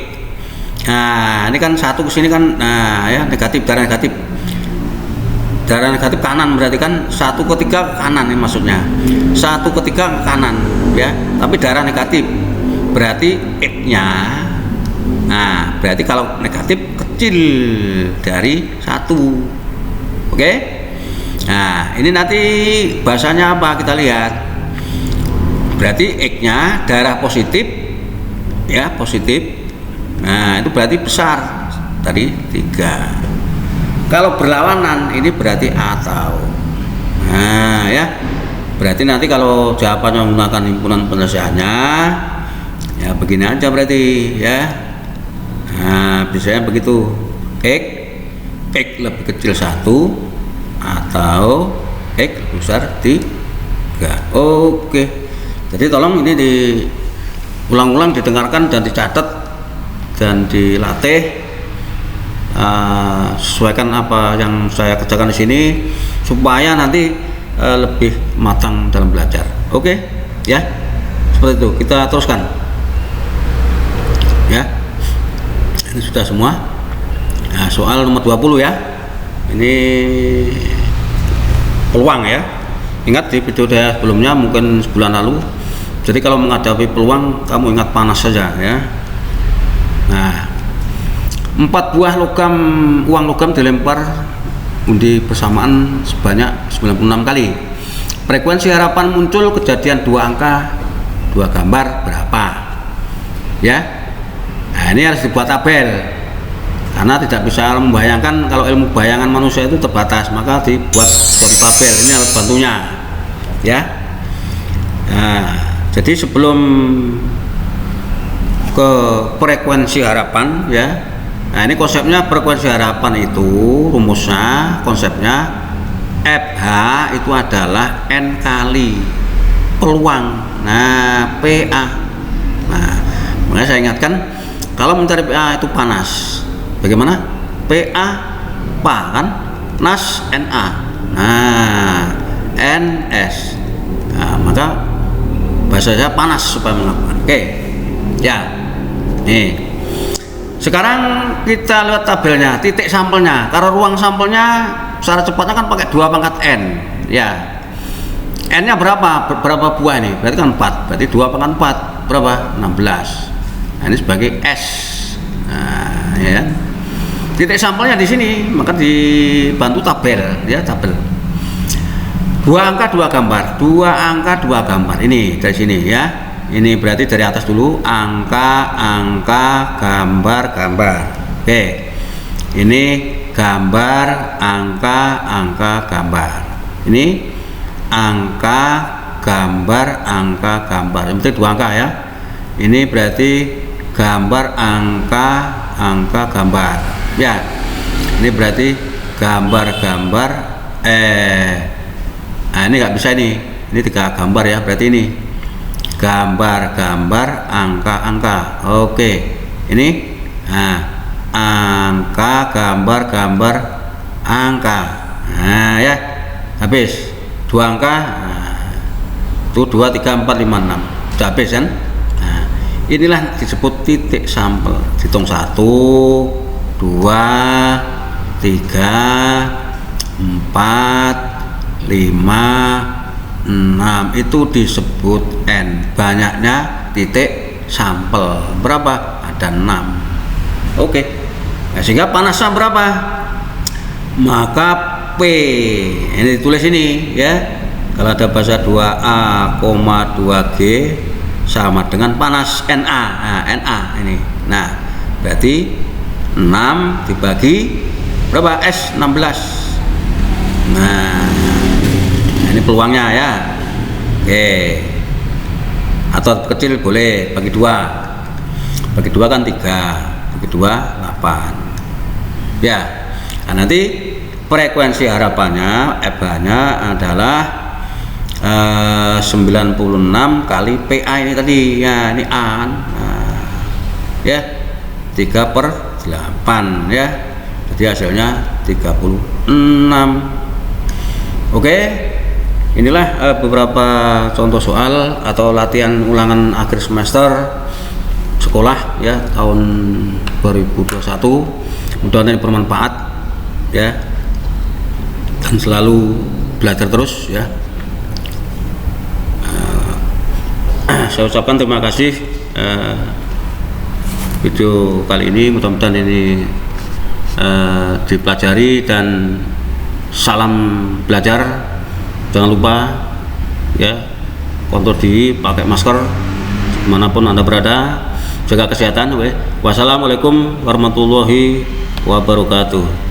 Nah ini kan 1 ke sini kan, nah ya negatif, darah negatif, darah negatif kanan, berarti kan 1 ke 3 ke kanan ini maksudnya, 1 ke 3 ke kanan ya, tapi darah negatif, berarti X nya, nah berarti kalau negatif kecil dari 1. Oke. Nah ini nanti bahasanya apa kita lihat, berarti X nya darah positif ya, positif. Nah itu berarti besar tadi 3. Kalau berlawanan ini berarti atau. Nah ya, berarti nanti kalau jawabannya menggunakan himpunan penyelesaiannya ya begini aja berarti ya. Nah biasanya begitu, X lebih kecil 1 atau X lebih besar 3. Oke, jadi tolong ini diulang-ulang, didengarkan dan dicatat dan dilatih. Sesuaikan apa yang saya kerjakan di sini supaya nanti lebih matang dalam belajar. Oke ya, seperti itu kita teruskan ya. Ini sudah semua. Nah, soal nomor 20 ya, ini peluang ya. Ingat di video saya sebelumnya mungkin sebulan lalu, jadi kalau menghadapi peluang kamu ingat panas saja ya. Nah 4 buah uang logam dilempar undi bersamaan sebanyak 96 kali. Frekuensi harapan muncul kejadian 2 angka 2 gambar berapa ya. Nah ini harus dibuat tabel karena tidak bisa membayangkan, kalau ilmu bayangan manusia itu terbatas, maka dibuat suatu tabel. Ini alat bantunya ya. Nah, jadi sebelum ke frekuensi harapan ya, nah ini konsepnya frekuensi harapan itu rumusnya, konsepnya FH itu adalah N kali peluang, nah PA. Nah makanya saya ingatkan, kalau mencari PA itu panas, bagaimana? PA kan NAS NA, nah NS, nah maka bahasa saya panas supaya melakukan. Oke ya, nih sekarang kita lihat tabelnya, titik sampelnya. Karena ruang sampelnya secara cepatnya kan pakai 2 pangkat N ya. N nya berapa buah ini? Berarti kan 4, berarti 2 pangkat 4 berapa? 16. Nah ini sebagai S. Nah ya, titik sampelnya di sini, maka dibantu tabel ya, tabel 2 angka 2 gambar, 2 angka 2 gambar. Ini dari sini ya. Ini berarti dari atas dulu, angka, gambar. Oke, ini gambar, angka, gambar. Ini angka, gambar. Yang penting 2 angka ya. Ini berarti gambar, angka, gambar. Ya, ini berarti gambar. Nah ini nggak bisa ini 3 gambar ya. Berarti ini gambar, angka. Oke, ini nah, angka, gambar, angka. Nah ya, habis 2 angka. Nah, itu 2, 3, 4, 5, 6 sudah habis kan. Nah, inilah disebut titik sampel. Hitung 1, 2, 3, 4, 5, 6, itu disebut N, banyaknya titik sampel. Berapa? Ada 6. Oke. Nah, sehingga panasnya berapa? Maka P ini ditulis ini ya. Kalau ada bahasa 2A, 2G sama dengan panas Na. Nah, Na ini. Nah, berarti 6 dibagi berapa? S 16. Nah, ini peluangnya ya. Oke, atau kecil boleh bagi 2 kan 3, bagi 2 8 ya. Nah, nanti frekuensi harapannya FH nya adalah 96 kali PA ini tadi ya. Ini A kan, nah, ya 3/8 ya, jadi hasilnya 36. Oke, inilah beberapa contoh soal atau latihan ulangan akhir semester sekolah ya tahun 2021. Mudah-mudahan ini bermanfaat ya, dan selalu belajar terus ya. Saya ucapkan terima kasih video kali ini, mudah-mudahan ini dipelajari dan salam belajar. Jangan lupa ya, kontrol diri, pakai masker dimanapun Anda berada, jaga kesehatan. Wassalamualaikum warahmatullahi wabarakatuh.